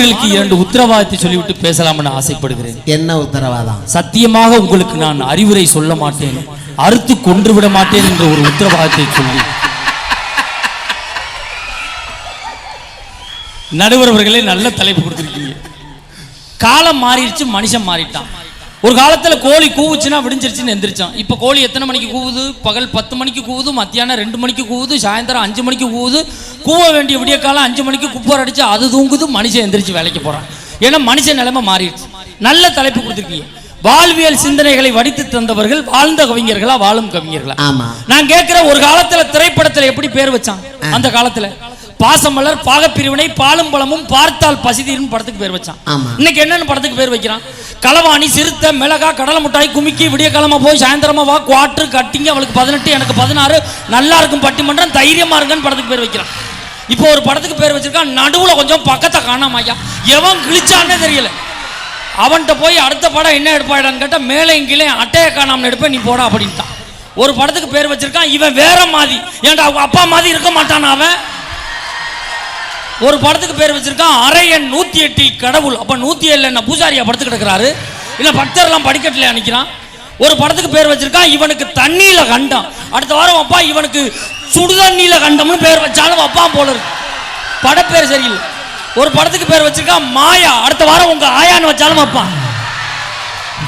மாணவர்களுக்கு 2 உத்தரவாதத்தை சொல்லிவிட்டு பேசலாம்னு ஆசைப்படுகிறேன். என்ன உத்தரவாதம்? சத்தியமாக உங்களுக்கு நான் அறிவுரை சொல்ல மாட்டேன், அறுத்து கொன்று விட மாட்டேன் என்ற ஒரு உத்தரவாதத்தை சொல்லி. நடுவர் அவர்களே, நல்ல தலைப்பு கொடுத்திருக்கீங்க. காலம் மாறிடுச்சு, மனுஷன் மாறிட்டான். ஒரு காலத்துல கோழி கூவுச்சுன்னா விடிஞ்சிருச்சுன்னு எந்திரிச்சான். இப்ப கோழி எத்தனை மணிக்கு கூவுது? பகல் 10 மணிக்கு கூவுது, மத்தியானம் 2 மணிக்கு கூவுது, சாயந்தரம் 5 மணிக்கு கூவுது. கூவ வேண்டிய விடிய காலம் 5 மணிக்கு குப்பர் அடிச்சு அது தூங்குது, மனுஷன் எந்திரிச்சு வேலைக்கு போறான். ஏன்னா மனுஷன் நிலைமை மாறிடுச்சு. நல்ல தலைப்பு கொடுத்துருக்கீங்க. வாழ்வியல் சிந்தனைகளை வடித்து தந்தவர்கள் வாழ்ந்த கவிஞர்களா, வாழும் கவிஞர்களா? நான் கேட்கிறேன், ஒரு காலத்துல திரைப்படத்துல எப்படி பேர் வச்சான்? அந்த காலத்துல பாசமலர், பாகப்பிரிவினை, பாலும் பழமும், பார்த்தால் பசிதீரும் படத்துக்கு பேர் வச்சான். இன்னைக்கு என்னன்னு படத்துக்கு பேர் வைக்கிறான்? களவாணி, சிறுத்தை, மிளகா, கடலை முட்டாய், குமிக்கி, விடிய காலமா போய் சாயந்தரமா வா, குவாட்ரு கட்டிங்க, அவளுக்கு 18 எனக்கு 16, நல்லா இருக்கும் பட்டிமன்றம், தைரியமா இருக்குன்னு படத்துக்கு பேர் வைக்கிறான். இப்போ ஒரு படத்துக்கு பேர் வச்சிருக்கான், நடுவுல கொஞ்சம் பக்கத்தை காணாம ஐயா, எவன் கிழிச்சான்னே தெரியல. அவன்கிட்ட போய் அடுத்த படம் என்ன எடுப்பாடான்னு கேட்டா, மேலே கீழே அட்டையை காணாமல் எடுப்பேன், நீ போடா அப்படின்ட்டான். ஒரு படத்துக்கு பேர் வச்சிருக்கான், இவன் வேற மாதிரி, ஏன்டா அவங்க அப்பா மாதிரி இருக்க மாட்டான் அவன். ஒரு படத்துக்கு பேர் வச்சிருக்கான், அரை எண் 108 கடவுள். அப்ப 107 என்ன பூசாரியா படுத்து கிடக்கிறாரு, இல்ல பக்தர் எல்லாம் படிக்கட்டுல அனுக்கிறான். ஒரு படத்துக்கு பேர் வச்சிருக்கான், இவனுக்கு தண்ணியில கண்டம். அடுத்த வாரம் அப்பா இவனுக்கு சுடுதண்ணியில கண்டம்னு பேர் வச்சாலும் அப்பான் போல இருக்கு. படப்பேர் சரியில்லை. ஒரு படத்துக்கு பேர் வச்சிருக்கான் மாயா, அடுத்த வாரம் உங்க ஆயான்னு வச்சாலும் அப்பான்.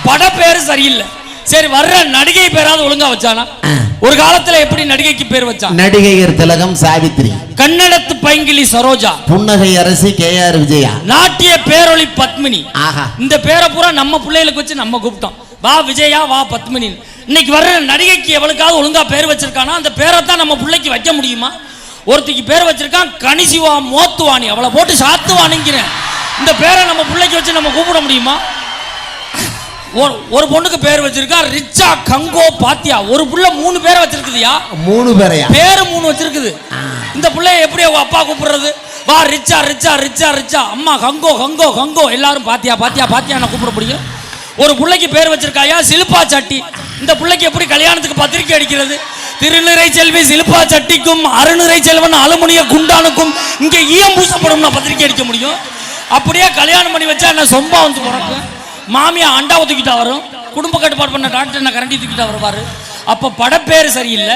படப்பேர் சரியில்லை. சரி, வர்ற நடிகை பேராவது ஒழுங்கா வச்சானா? ஒரு காலத்துல எப்படி நடிகைக்கு பேர் வச்சான்? நடிகையர் திலகம் சாவித்ரி, கன்னடத்து பைங்கிலி சரோஜா, புன்னகை அரசி KR விஜயா, நாட்டிய பேரொளி பத்மினி. இந்த பேரை பூரா நம்ம பிள்ளைகளுக்கு வச்சு நம்ம கூப்பிட்டோம், வா விஜயா, வா பத்மினி. இன்னைக்கு வர்ற நடிகைக்கு எவளுக்காவது ஒழுங்கா பேர் வச்சிருக்கானா? அந்த பேரை தான் நம்ம பிள்ளைக்கு வைக்க முடியுமா? ஒருத்திக்கு பேர் வச்சிருக்கான் கனிசிவா மோத்துவாணி, அவளை போட்டு சாத்துவானிங்கிறேன். இந்த பேரை நம்ம பிள்ளைக்கு வச்சு நம்ம கூப்பிட முடியுமா? ஒரு பொண்ணுக்கு பேர் வச்சிருக்கா ரிச்சா கங்கோ பாத்தியா. ஒரு புள்ள 3 பேரை வச்சிருக்குதுயா. 3 பேரையா? பேரு 3 வச்சிருக்குது. இந்த பிள்ளைய எப்படி அவங்க அப்பா கூப்பிடுறது? வா ரிச்சா ரிச்சா ரிச்சா ரிச்சா, அம்மா கங்கோ கங்கோ கங்கோ, எல்லாரும் பாத்தியா பாத்தியா பாத்தியா நான் கூப்பிட முடியும்? ஒரு பிள்ளைக்கு பேர் வச்சிருக்காயா சிலுப்பா சட்டி. இந்த பிள்ளைக்கு எப்படி கல்யாணத்துக்கு பத்திரிக்கை அடிக்கிறது? திருநிறை செல்வி சிலுப்பா சட்டிக்கும் அருநிறை செல்வன் அலுமினிய குண்டானுக்கும் இங்க ஈயம் பூசப்படும் பத்திரிக்கை அடிக்க முடியும்? அப்படியே கல்யாணம் பண்ணி வச்சா என்ன சொம்பா வந்து பிறக்கும்? மாமியா அண்டா தூக்கிட்டா வரும், குடும்ப கட்டுப்பாடு பண்ண டாக்டர் என்ன கரண்டி தூக்கிட்டா வருவாரு. அப்ப படப்பேரு சரியில்லை,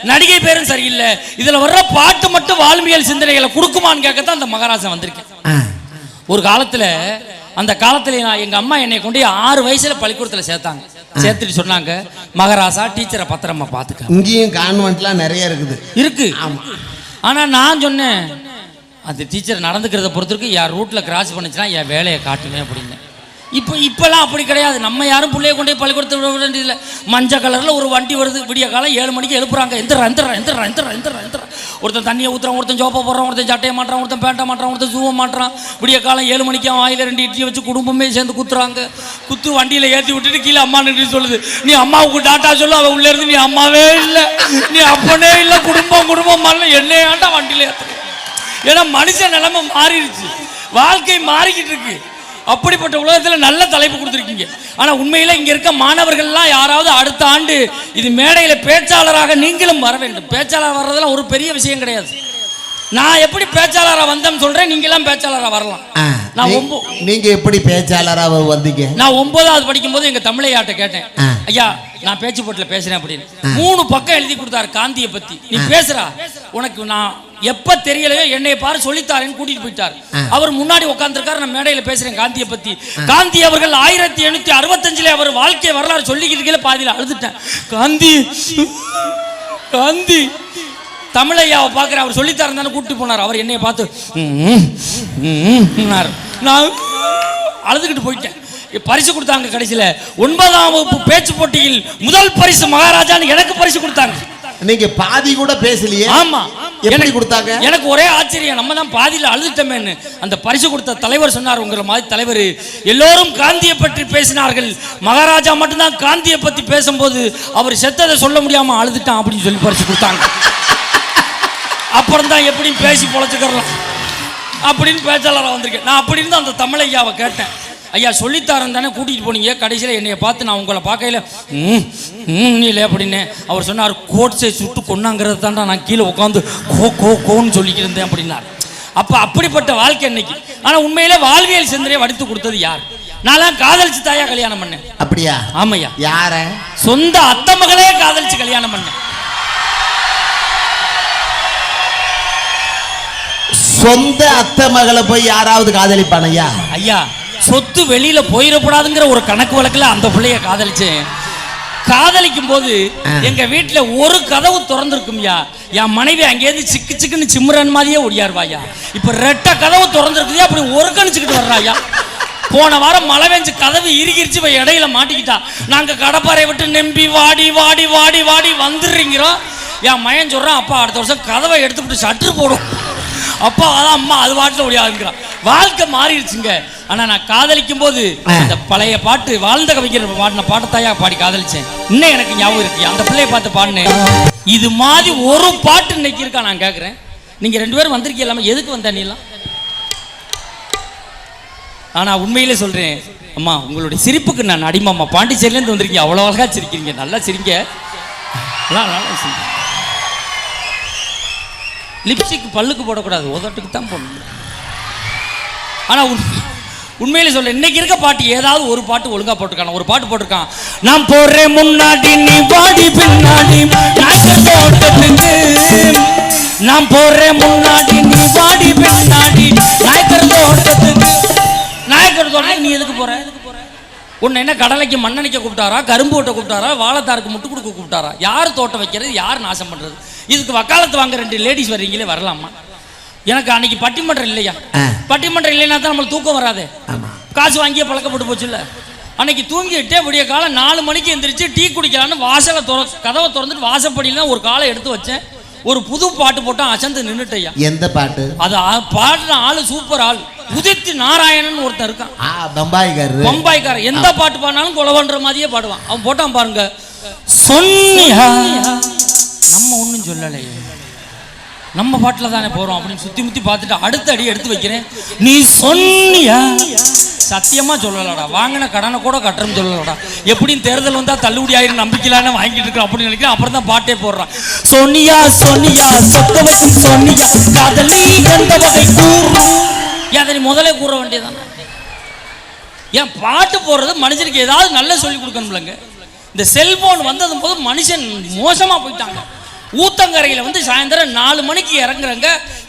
நடிகை பேரும் சரியில்லை. இதுல வர்ற பாட்டு மட்டும் வாழ்வியல் சிந்தனைகளை கொடுக்குமான்னு கேட்கத்தான் அந்த மகாராஜா வந்திருக்கேன். ஒரு காலத்துல, அந்த காலத்துல நான் எங்க அம்மா என்னை கொண்டு 6 வயசுல பள்ளிக்கூடத்துல சேர்த்தாங்க. சேர்த்துட்டு சொன்னாங்க, மகாராஜா டீச்சரை பத்திரமா பாத்துக்க. இங்கேயும் கான்வென்ட்லாம் நிறைய இருக்கு. ஆனா நான் சொன்னேன், அந்த டீச்சர் நடந்துக்கிறத பொறுத்திருக்கு, யார் ரூட்ல கிராஸ் பண்ணுச்சுன்னா என் வேலையை காட்டுவேன் அப்படின்னு. இப்பெல்லாம் அப்படி கிடையாது. நம்ம யாரும் பிள்ளைய கொண்டே பள்ளிக்கூடத்தை விட வேண்டியதில்லை. மஞ்சள் கலரில் ஒரு வண்டி வருது, விடிய காலம் 7 மணிக்கு எழுப்புறாங்க, ஒருத்தன் தண்ணியை ஊற்றுறான், ஒருத்தன் சோப்பை போடுறான், ஒருத்தன் சட்டையை மாட்டுறான், ஒருத்தன் பேண்டை மாட்டுறான், ஒருத்தன் ஜூவை மாட்டுறான். விடிய காலம் 7 மணிக்கு அவன் வாயில 2 இட்லியை வச்சு குடும்பமே சேர்ந்து குத்துறாங்க. குத்து வண்டியில் ஏற்றி விட்டுட்டு கீழே அம்மா நின்று சொல்லுது, நீ அம்மாவுக்கு டாட்டா சொல்லு. அவன் உள்ளே இருந்து, நீ அம்மாவே இல்லை, நீ அப்பனே இல்லை, குடும்பம் மாறல, என்னையாண்டா வண்டியில் ஏற்று. ஏன்னா மனுஷன் நிலைமை மாறிடுச்சு, வாழ்க்கை மாறிக்கிட்டு இருக்கு. அப்படிப்பட்ட உலகத்தில் நல்ல தலைப்பு கொடுத்துருக்கீங்க. ஆனால் உண்மையில் இங்கே இருக்க மாணவர்கள்லாம் யாராவது அடுத்த ஆண்டு இது மேடையில் பேச்சாளராக நீங்களும் வர வேண்டும். பேச்சாளர் வர்றதெல்லாம் ஒரு பெரிய விஷயம் கிடையாது. நான் எப்படி பேச்சாளராக வந்தேன்னு சொல்றேன், நீங்களாம் பேச்சாளராக வரலாம். நீங்க எப்படி பேச்சாளராக வந்தீங்க? நான் 9வது படிக்கும்போது எங்க தமிழையாட்ட கேட்டேன், ஐயா நான் பேச்சு போட்டில் பேசுறேன் அப்படின்னு. 3 பக்கம் எழுதி கொடுத்தாரு காந்தியை பத்தி. நீ பேசுறா, உனக்கு நான் எப்ப தெரியலையோ என்னை பாரு சொல்லித்தாரேன்னு கூட்டிட்டு போயிட்டார். அவர் முன்னாடி உட்கார்ந்துருக்காரு, நான் மேடையில பேசுறேன் காந்தியை பத்தி. காந்தி அவர்கள் 1865 அவர் வாழ்க்கை வரலாறு சொல்லிக்கிட்டு பாதியில அழுதுட்டேன். காந்தி காந்தி தமிழையாவை பார்க்குற, அவர் சொல்லித்தாரன் தானே கூப்பிட்டு போனார். அவர் என்னைய பார்த்து நான் அழுதுகிட்டு போயிட்டேன். பரிசு கொடுத்தாங்க. கடைசியில் 9ஆம் வகுப்பு பேச்சு போட்டியில் முதல் பரிசு மகாராஜான்னு எனக்கு பரிசு கொடுத்தாங்க. நீங்க பாதி கூட பேசலையே? ஆமா. எப்படி கொடுத்தாங்க? எனக்கு ஒரே ஆச்சரியம், நம்ம தான் பாதியில் அழுதுட்டோமேன்னு. அந்த பரிசு கொடுத்த தலைவர் சொன்னார், உங்களை மாதிரி தலைவர் எல்லோரும் காந்தியை பற்றி பேசினார்கள், மகாராஜா மட்டும்தான் காந்தியை பற்றி பேசும்போது அவர் செத்ததை சொல்ல முடியாம அழுதுட்டான் அப்படின்னு சொல்லி பரிசு கொடுத்தாங்க. அப்புறம் தான் எப்படியும் பேசி பொழைச்சுக்கலாம் அப்படின்னு பேச்சாளராக வந்திருக்கேன். நான் அப்படி இருந்து அந்த தமிழையாவை கேட்டேன், ஐயா சொல்லித்தாரன் தானே கூட்டிகிட்டு போனீங்க, கடைசியில் என்னைய பார்த்து நான் உங்களை பார்க்கையில் இல்லை அப்படின்னு. அவர் சொன்னார், கோட்ஸை சுட்டு கொண்டாங்கிறது தான்டா நான் கீழே உட்காந்து கோன்னு சொல்லிக்கிட்டு இருந்தேன் அப்படின்னார். அப்ப அப்படிப்பட்ட வாழ்க்கை இன்னைக்கு. ஆனா உண்மையிலே வாழ்வியல் சிந்தனையை வடித்து கொடுத்தது யார்? நான் காதலிச்சு தாயா கல்யாணம் பண்ணேன். அப்படியா? ஆமையா. யார? சொந்த அத்தை மகளே காதலிச்சு கல்யாணம் பண்ணேன். சொந்த அத்தை மகளை போய் யாராவது காதலிப்பானையா? ஐயா, சொத்து வெளியில போயிடக்கூடாதுங்கிற ஒரு கணக்கு வழக்குல அந்த பிள்ளைய காதலிச்சேன். காதலிக்கும் போது எங்க வீட்டுல ஒரு கதவு திறந்திருக்கும்யா, என் மனைவி அங்கேயிருந்து சிக்கு சிக்குன்னு சிம்ரன் மாதிரியே ஒடியாருவாயா. இப்ப ரெட்ட கதவு திறந்திருக்குதே, அப்படி ஒரு கணிச்சுக்கிட்டு வர்றாயா. போன வாரம் மழை பெஞ்சு கதவு இறுகிருச்சு, போய் இடையில மாட்டிக்கிட்டா. நாங்க கடப்பாறை விட்டு நம்பி வாடி வாடி வாடி வாடி வந்துடுறீங்கிறோம். என் மயன் சொல்றான், அப்பா அடுத்த வருஷம் கதவை எடுத்துக்கிட்டு ஷட்ரு போடும். அப்பா அதான் அம்மா அது பாட்டுல ஒடியாதுங்கிறான். வாழ்க்கை மாறிடுச்சுங்க. ஆனா நான் காதலிக்கும் போது அந்த பழைய பாட்டு வாழ்ந்த கவிஞர் பாடின பாட்டத்தாயா பாடி காதலிச்சேன். இன்னும் எனக்கு ஞாபகம் இருக்கு. அந்த பிள்ளைய பார்த்து பாடினேன். இது மாதிரி ஒரு பாட்டு இன்னைக்கு இருக்கா? நான் கேட்கிறேன், நீங்க 2 பேரும் வந்திருக்கீங்க, எதுக்கு வந்த நீலாம்? ஆனா உண்மையிலே சொல்றேன் அம்மா, உங்களுடைய சிரிப்புக்கு நான் அடிமாம்மா. பாண்டிச்சேரியிலேருந்து வந்திருக்கீங்க, அவ்வளோ அழகா சிரிக்கிறீங்க, நல்லா சிரிங்க. லிப்ஸ்டிக் பல்லுக்கு போடக்கூடாது, உதட்டுக்கு தான் போடணும். ஆனா உண்மையிலே சொல்றேன், இன்னைக்கு இருக்க பாட்டு ஏதாவது ஒரு பாட்டு ஒழுங்கா போட்டிருக்கான். ஒரு பாட்டு போட்டிருக்கான், நான் போறேன் முன்னாடி நீ பாடி பின்னாடி தோட்டத்துக்கு, நான் போறேன் முன்னாடி நீ பாடி பின்னாடி நாயக்கர் தோட்டத்துக்கு. நாயக்கர் தோட்டத்துக்கு நீ எதுக்கு போற? உன்னை என்ன கடலைக்கு மண்ணெண்ணிக்க கூப்பிட்டாரா, கரும்பு ஓட்ட கூப்பிட்டாரா, வாழைத்தாருக்கு முட்டு கொடுக்க கூப்பிட்டாரா? யார் தோட்டம் வைக்கிறது, யார் நாசம் பண்றது? இதுக்கு வக்காலத்து வாங்க 2 லேடிஸ் வர்றீங்களே, வரலாமா? எனக்கு அன்னைக்கு பட்டிமன்றம் இல்லையா? பட்டிமன்றம் இல்லைன்னா தான் நம்மளுக்கு தூக்கம் வராது. காசு வாங்கியே பழக்கப்பட்டு போச்சு இல்ல. அன்னைக்கு தூங்கிட்டே விடிய காலம் 4 மணிக்கு எந்திரிச்சு டீ குடிக்கலான்னு வாசலை கதவை திறந்துட்டு வாசப்படியில் ஒரு காலை எடுத்து வச்சேன். ஒரு புது பாட்டு போட்டா அசந்து நின்னுட்டையா. எந்த பாட்டு? அது பாடுற ஆளு சூப்பர் ஆள், உதித் நாராயணன் ஒருத்தன் இருக்கான், பம்பாய்க்காரன். எந்த பாட்டு பாடினாலும் கொலை பண்ற மாதிரியே பாடுவான். அவன் போட்டான் பாருங்க, சொன்னியா நம்ம ஒன்றும் சொல்லலையே, நம்ம பாட்டில் தானே போறோம் அப்படின்னு சுத்தி முத்தி பார்த்துட்டு அடுத்த அடி எடுத்து வைக்கிறேன். நீ சொன்னியா? சத்தியமா சொல்லலடா, வாங்கின கடனை கூட கட்டுறன்னு சொல்லலடா. எப்படியும் தேர்தல் வந்தா தள்ளுபடி ஆயிரம் நம்பிக்கையிலான வாங்கிட்டு இருக்கோம் அப்படின்னு நினைக்கிறேன். அப்புறம் தான் பாட்டே போடுறான், சொன்னியா சொன்னியா சொக்க வைக்கும் சொன்னியா காதலி எந்த வகை கூறும். அதை நீ முதலே கூற வேண்டியதானே. ஏன் பாட்டு போடுறது மனுஷனுக்கு ஏதாவது நல்ல சொல்லி கொடுக்கணும்லங்க. இந்த செல்போன் வந்தது போது மனுஷன் மோசமா போயிட்டாங்க. ஊத்தங்கரையில் வந்து சாயந்தரம் 4 மணிக்கு இறங்குறாங்க.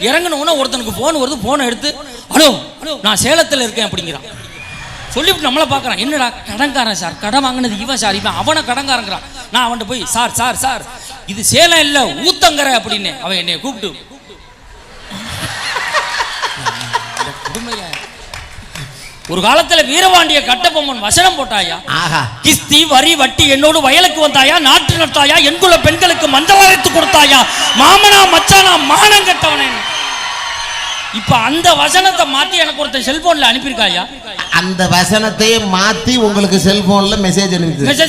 இறங்கினோன்னா ஒருத்தனுக்கு ஃபோன் வருது. ஃபோனை எடுத்து, ஹலோ நான் சேலத்தில் இருக்கேன் அப்படிங்கிறான். சொல்லிவிட்டு நம்மளை பார்க்குறான், என்னடா கடன்காரன் சார், கடன் வாங்கினது இவன் சார், இவன் அவனை கடன்காரங்கிறான். நான் அவன்கிட்ட போய் சார் சார் சார் இது சேலம் இல்லை ஊத்தங்கரை அப்படின்னு அவன் என்னை கூப்பிட்டு கொடுமையா. ஒரு காலத்துல வீரபாண்டிய கட்டபொம்மன் வசனம் போட்டாயா, கிஸ்தி வரி வட்டி என்னோடு வயலுக்கு வந்தாயா, நாட்டு நட்டாயா, எங்குள்ள பெண்களுக்கு மஞ்சள் அரைத்து கொடுத்தாயா, மாமனா மச்சானா மானம் கட்டவனே. இப்ப அந்த வசனத்தை மாத்தி எனக்கு ஒருத்தன் செல்போன்ல அனுப்பியிருக்காயா. அந்த வசனத்தையே மாத்தி உங்களுக்கு செல்போன்ல மெசேஜ்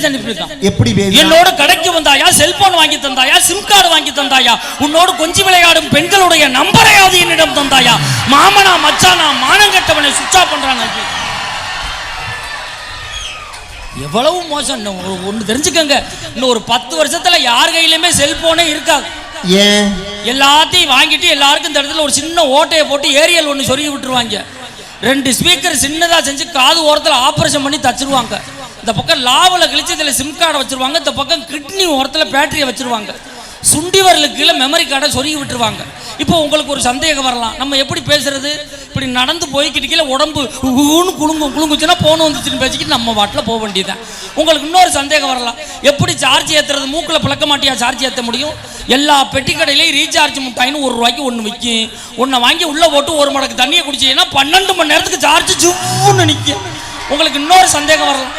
அனுப்பியிருக்கான். எப்படி? என்னோட கடைக்கு வந்தாயா, செல்போன் வாங்கி தந்தாயா, சிம் கார்டு வாங்கி தந்தாயா, உன்னோடு கொஞ்சி விளையாடும் பெண்களுடைய நம்பரையாவது என்னிடம் தந்தாயா, மாமனா மச்சானா மானம் கட்டவனை சுவிட்ச் ஆஃப் பண்றாங்க. எவ்வளவு மோசம். ஒண்ணு தெரிஞ்சுக்கங்க, இன்னும் ஒரு 10 வருஷத்துல யார் கையிலுமே செல்போனே இருக்காது. ஏன்? எல்லாத்தையும் வாங்கிட்டு எல்லாருக்கும் இந்த இடத்துல ஒரு சின்ன ஓட்டையை போட்டு ஏரியல் ஒன்று சொருகி விட்டுருவாங்க. 2 ஸ்பீக்கர் சின்னதா செஞ்சு காது ஓரத்தில் ஆப்ரேஷன் பண்ணி தச்சிருவாங்க. இந்த பக்கம் லாவில் கிழிச்சு இதில் சிம் கார்டை வச்சிருவாங்க. இந்த பக்கம் கிட்னி ஓரத்தில் பேட்டரியை வச்சிருவாங்க. சுண்டி வரலுக்கு கீழே மெமரி கார்டை சொருகி விட்டுருவாங்க. இப்போ உங்களுக்கு ஒரு சந்தேகம் வரலாம், நம்ம எப்படி பேசுறது? இப்படி நடந்து போய்கிட்டு கீழே உடம்பு குலுங்குச்சுன்னா போன் வந்துச்சுன்னு பேசிக்கிட்டு நம்ம வாட்டில் போக வேண்டியதான். உங்களுக்கு இன்னொரு சந்தேகம் வரலாம், எப்படி சார்ஜ் ஏற்றுறது? மூக்கில் பழக்க மாட்டியா சார்ஜ் ஏற்ற முடியும்? எல்லா பெட்டி கடையிலையும் ரீசார்ஜ் முட்டாயின்னு 1 ரூபாய்க்கு ஒன்று விற்கும். ஒன்றை வாங்கி உள்ளே போட்டு 1 மடக்கு தண்ணியை குடிச்சீங்கன்னா 12 மணி நேரத்துக்கு சார்ஜ் ஜூன்னு நிற்கும். உங்களுக்கு இன்னொரு சந்தேகம் வரலாம்,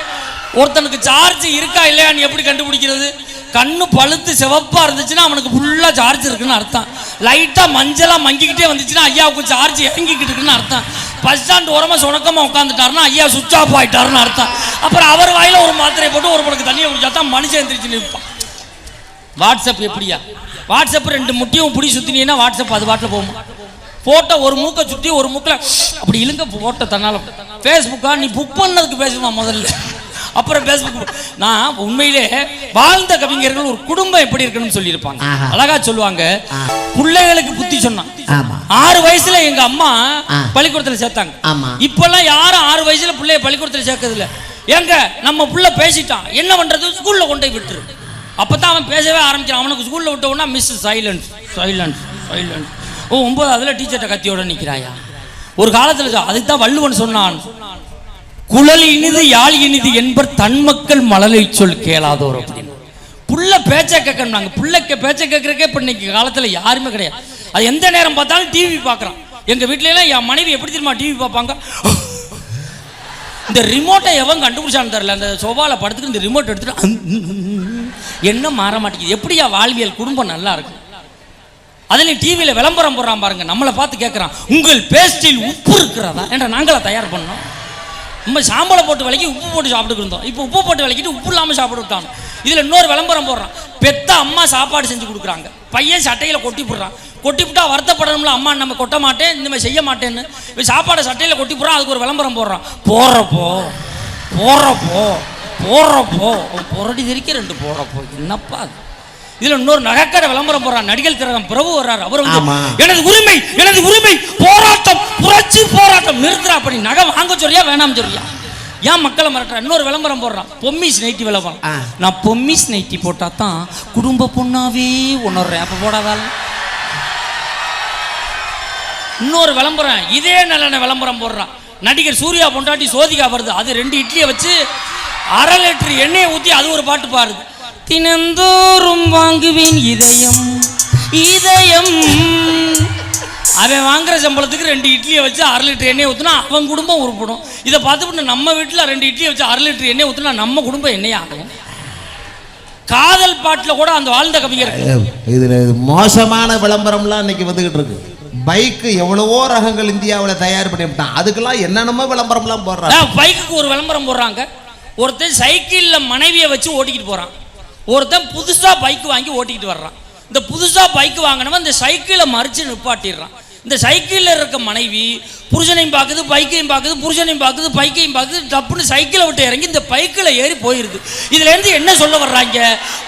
ஒருத்தனுக்கு சார்ஜ் இருக்கா இல்லையான்னு எப்படி கண்டுபிடிக்கிறது? கண்ணு பழுத்து சிவப்பா இருந்துச்சுன்னா அவனுக்கு ஃபுல்லா சார்ஜ் இருக்குன்னு அர்த்தம். லைட்டா மஞ்சளா மங்கிக்கிட்டே வந்துச்சுன்னா ஐயாவுக்கு சார்ஜ் இறங்கிக்கிட்டு இருக்குன்னு அர்த்தம். பஸ் ஸ்டாண்ட் ஓரமா சுணக்கமா உட்காந்துட்டாருன்னா ஐயா சுவிட்ச் ஆஃப் ஆயிட்டாருன்னு அர்த்தம். அப்புறம் அவர் வாயில ஒரு மாத்திரையை போட்டு 1 மடக்கு தண்ணியை குடிச்சா தான் மனுஷன் எந்திரிச்சு நிற்பான். வாட்ஸ்அப் எப்படியா? வாட்ஸ்அப் 2 முட்டியும் பிடி சுத்தினீங்கன்னா வாட்ஸ்அப் அது வாட்டில் போகும். போட்டோ ஒரு மூக்கை சுற்றி ஒரு மூக்கில் அப்படி இழுங்க போட்டோ தன்னால. ஃபேஸ்புக்கா நீ புக் பண்ணதுக்கு பேசுமா முதல்ல, அப்புறம் பேஸ்புக். நான் உண்மையிலே வாழ்ந்த கவிஞர்கள் ஒரு குடும்பம் எப்படி இருக்கணும்னு சொல்லியிருப்பாங்க. அழகா சொல்லுவாங்க. பிள்ளைகளுக்கு புத்தி சொன்னான். 6 வயசுல எங்க அம்மா பள்ளிக்கூடத்துல சேர்த்தாங்க. இப்பெல்லாம் யாரும் 6 வயசுல பிள்ளைய பள்ளிக்கூடத்துல சேர்க்கறது இல்ல. எங்க நம்ம புள்ள பேசிட்டான், என்ன பண்றது, ஸ்கூல்ல கொண்டு போய் விட்டுரு. அப்பதான் அவன் பேசவே ஆரம்பிச்சான். அவனுக்கு ஸ்கூல்ல விட்ட உடனே மிஸ் சைலன்ஸ் சைலன்ஸ் சைலன்ஸ். ஓ 9ஆவதுல டீச்சர்ட்ட கத்தியோட நிக்கிறாயா. ஒரு காலத்துல அதுக்கு தான் வள்ளுவன் சொன்னான், குழல் இனிது யாழ் இனிது என்பர் தன் மக்கள் மழலை சொல் கேளாதோர் அப்படின்னு. புள்ள பேச்ச கேட்கணும். பிள்ளைக்கு பேச்ச கேட்கறக்கே இப்ப இன்னைக்கு காலத்துல யாருமே கிடையாது. அது எந்த நேரம் பார்த்தாலும் டிவி பார்க்கறான். எங்க வீட்டுல எல்லாம் என் மனைவி எப்படி தெரியுமா டிவி பார்ப்பாங்க, இந்த ரிமோட்டை எவன் கண்டுபிடிச்சான்னு தெரியல, அந்த சோபால படுத்துட்டு இந்த ரிமோட் எடுத்துட்டு என்ன மாற மாட்டேங்குது. எப்படியா வாழ்வியல் குடும்பம் நல்லா இருக்கு. அதுலயும் டிவியில விளம்பரம் போடுறான் பாருங்க, நம்மளை பார்த்து கேட்கறான், உங்கள் பேஸ்டில் உப்பு இருக்கிறதா என்ற நாங்களா தயார் பண்ணோம். நம்ம சாம்பலை போட்டு விலைக்கு உப்பு போட்டு சாப்பிட்டு இருந்தோம். இப்போ உப்பு போட்டு விலைக்கிட்டு உப்பு இல்லாமல் சாப்பிட்டு விட்டாங்க. இதுல இன்னொரு விளம்பரம் போடுறான், பெத்த அம்மா சாப்பாடு செஞ்சு கொடுக்குறாங்க, பையன் சட்டையில கொட்டி போடுறான். கொட்டி விட்டா வருத்தப்படணும்ல, அம்மா நம்ம கொட்ட மாட்டேன் இந்த மாதிரி செய்ய மாட்டேன்னு. சாப்பாடை சட்டையில கொட்டி போடுறான். அதுக்கு ஒரு விளம்பரம் போடுறான், போடுறப்போ போடுறப்போ போடுறப்போ புரடி தெரிக்க 2 போடுறப்போ. என்னப்பா அது. இதுல இன்னொரு நகைக்கடை விளம்பரம் போடுறான், நடிகர் திலகம் பிரபு வர்றாரு. அவர் எனது உரிமை எனது உரிமை போராட்டம் புரட்சி போராட்டம் நிறுத்துறா. அப்படி நகை வாங்க சொல்றியா வேணாம் சொல்றியா, ஏன் மக்களை மிரட்டுற. இன்னொரு விளம்பரம் போடுறான், பொம்மிஸ் நைட்டி விளம்பரம். நான் பொம்மிஸ் நைட்டி போட்டா தான் குடும்ப பொண்ணாவே உணர்றேன், அப்ப போடாதால். இன்னொரு விளம்பரம் இதே நல்ல விளம்பரம் போடுறான், நடிகர் சூர்யா பொண்டாட்டி சோதிகா வருது, அது 2 இட்லியை வச்சு 1/2 லிட்டர் எண்ணெயை ஊற்றி அது ஒரு பாட்டு பாருது, தினந்தோறும் வாங்குவேன் இதயம் இதயம். அவன் வாங்குற சம்பளத்துக்கு 2 இட்லியை வச்சு 1/2 லிட்டர் எண்ணெயை ஊற்றினா அவன் குடும்பம் உருப்படும். இதை பார்த்துட்டு நம்ம வீட்டில் 2 இட்லியை வச்சு 1/2 லிட்டர் எண்ணெய் ஊற்றினா நம்ம குடும்பம் எண்ணெய் ஆகும். காதல் பாட்டில் கூட அந்த வாழ்ந்த கவிஞர். இதுல மோசமான விளம்பரம்லாம் இன்னைக்கு வந்துகிட்டு இருக்கு. பைக்கு எவ்வளவோ ரகங்கள் இந்தியாவில் தயார் பண்ணிவிட்டான், அதுக்கெல்லாம் என்னென்னமோ விளம்பரம்லாம் போடுறாங்க. பைக்குக்கு ஒரு விளம்பரம் போடுறாங்க. ஒருத்தன் சைக்கிளில் மனைவியை வச்சு ஓட்டிக்கிட்டு போகிறான், ஒருத்தன் புதுசாக பைக்கு வாங்கி ஓட்டிக்கிட்டு வர்றான். இந்த புதுசாக பைக்கு வாங்கினவன் இந்த சைக்கிளை மறித்து நிப்பாட்டிடுறான். இந்த சைக்கிளில் இருக்க மனைவி புருஷனையும் பார்க்குது, பைக்கையும் பார்க்குது, புருஷனையும் பார்க்குது, பைக்கையும் பார்க்குது, டப்புன்னு சைக்கிளை விட்டு இறங்கி இந்த பைக்கில் ஏறி போயிருது. இதுலேருந்து என்ன சொல்ல வர்றாங்க,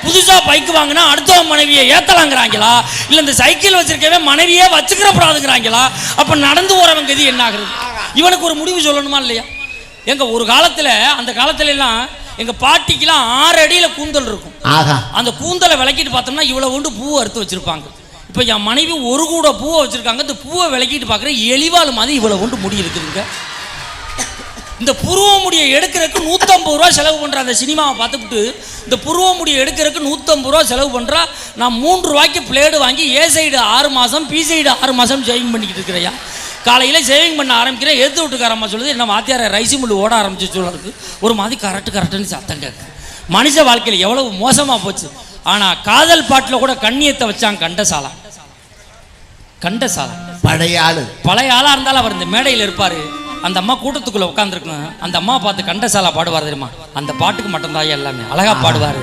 புதுசாக பைக்கு வாங்கினா அடுத்தவன் மனைவியை ஏற்றலாங்கிறாங்களா, இல்லை இந்த சைக்கிள் வச்சிருக்கவே மனைவியே வச்சுக்கிறப்படாதுங்கிறாங்களா? அப்போ நடந்து போகிறவன் கதி என்ன ஆகுறது? இவனுக்கு ஒரு முடிவு சொல்லணுமா இல்லையா? எங்க ஒரு காலத்தில், அந்த காலத்துல எல்லாம் எங்க பாட்டிக்கெல்லாம் 6 அடியில் கூந்தல் இருக்கும். அந்த கூந்தலை விளக்கிட்டு பார்த்தோம்னா இவ்வளவு ஒன்று பூவை அறுத்து வச்சிருப்பாங்க. இப்போ என் மனைவி ஒரு கூட பூவை வச்சிருக்காங்க. இந்த பூவை விளக்கிட்டு பார்க்குறேன், எலிவாள் மாதிரி இவ்வளவு ஒன்று முடி இருக்குதுங்க. இந்த புருவ முடியை எடுக்கிறதுக்கு 150 ரூபா செலவு பண்ணுறா. அந்த சினிமாவை பார்த்துக்கிட்டு இந்த புருவ முடியை எடுக்கிறதுக்கு 150 ரூபா செலவு பண்ணுறா. நான் 3 ரூபாய்க்கு பிளேடு வாங்கி ஏ சைடு 6 மாதம் பி சைடு 6 மாதம் சேவிங் பண்ணிக்கிட்டு இருக்கிறையா. காலையில் சேவிங் பண்ண ஆரம்பிக்கிறேன், எடுத்து விட்டுக்காரம்மா சொல்லுது, என்ன வாத்தியார ரைஸ் மில்லு ஓட ஆரம்பிச்சு சொல்லுறதுக்கு ஒரு மாதிரி கரெக்டுன்னு சத்தம் கேட்கு. மனுஷ வாழ்க்கையில் எவ்வளவு மோசமாக போச்சு. ஆனால் காதல் பாட்டில் கூட கண்ணியத்தை வச்சாங்க. கண்டசாலா பழைய ஆளாக இருந்தாலும் அவர் இந்த மேடையில் இருப்பார். அந்த அம்மா கூட்டத்துக்குள்ளே உட்காந்துருக்கணும். அந்த அம்மா பார்த்து கண்டசாலா பாடுவார் தெரியுமா, அந்த பாட்டுக்கு மட்டும்தான் எல்லாமே அழகாக பாடுவார்.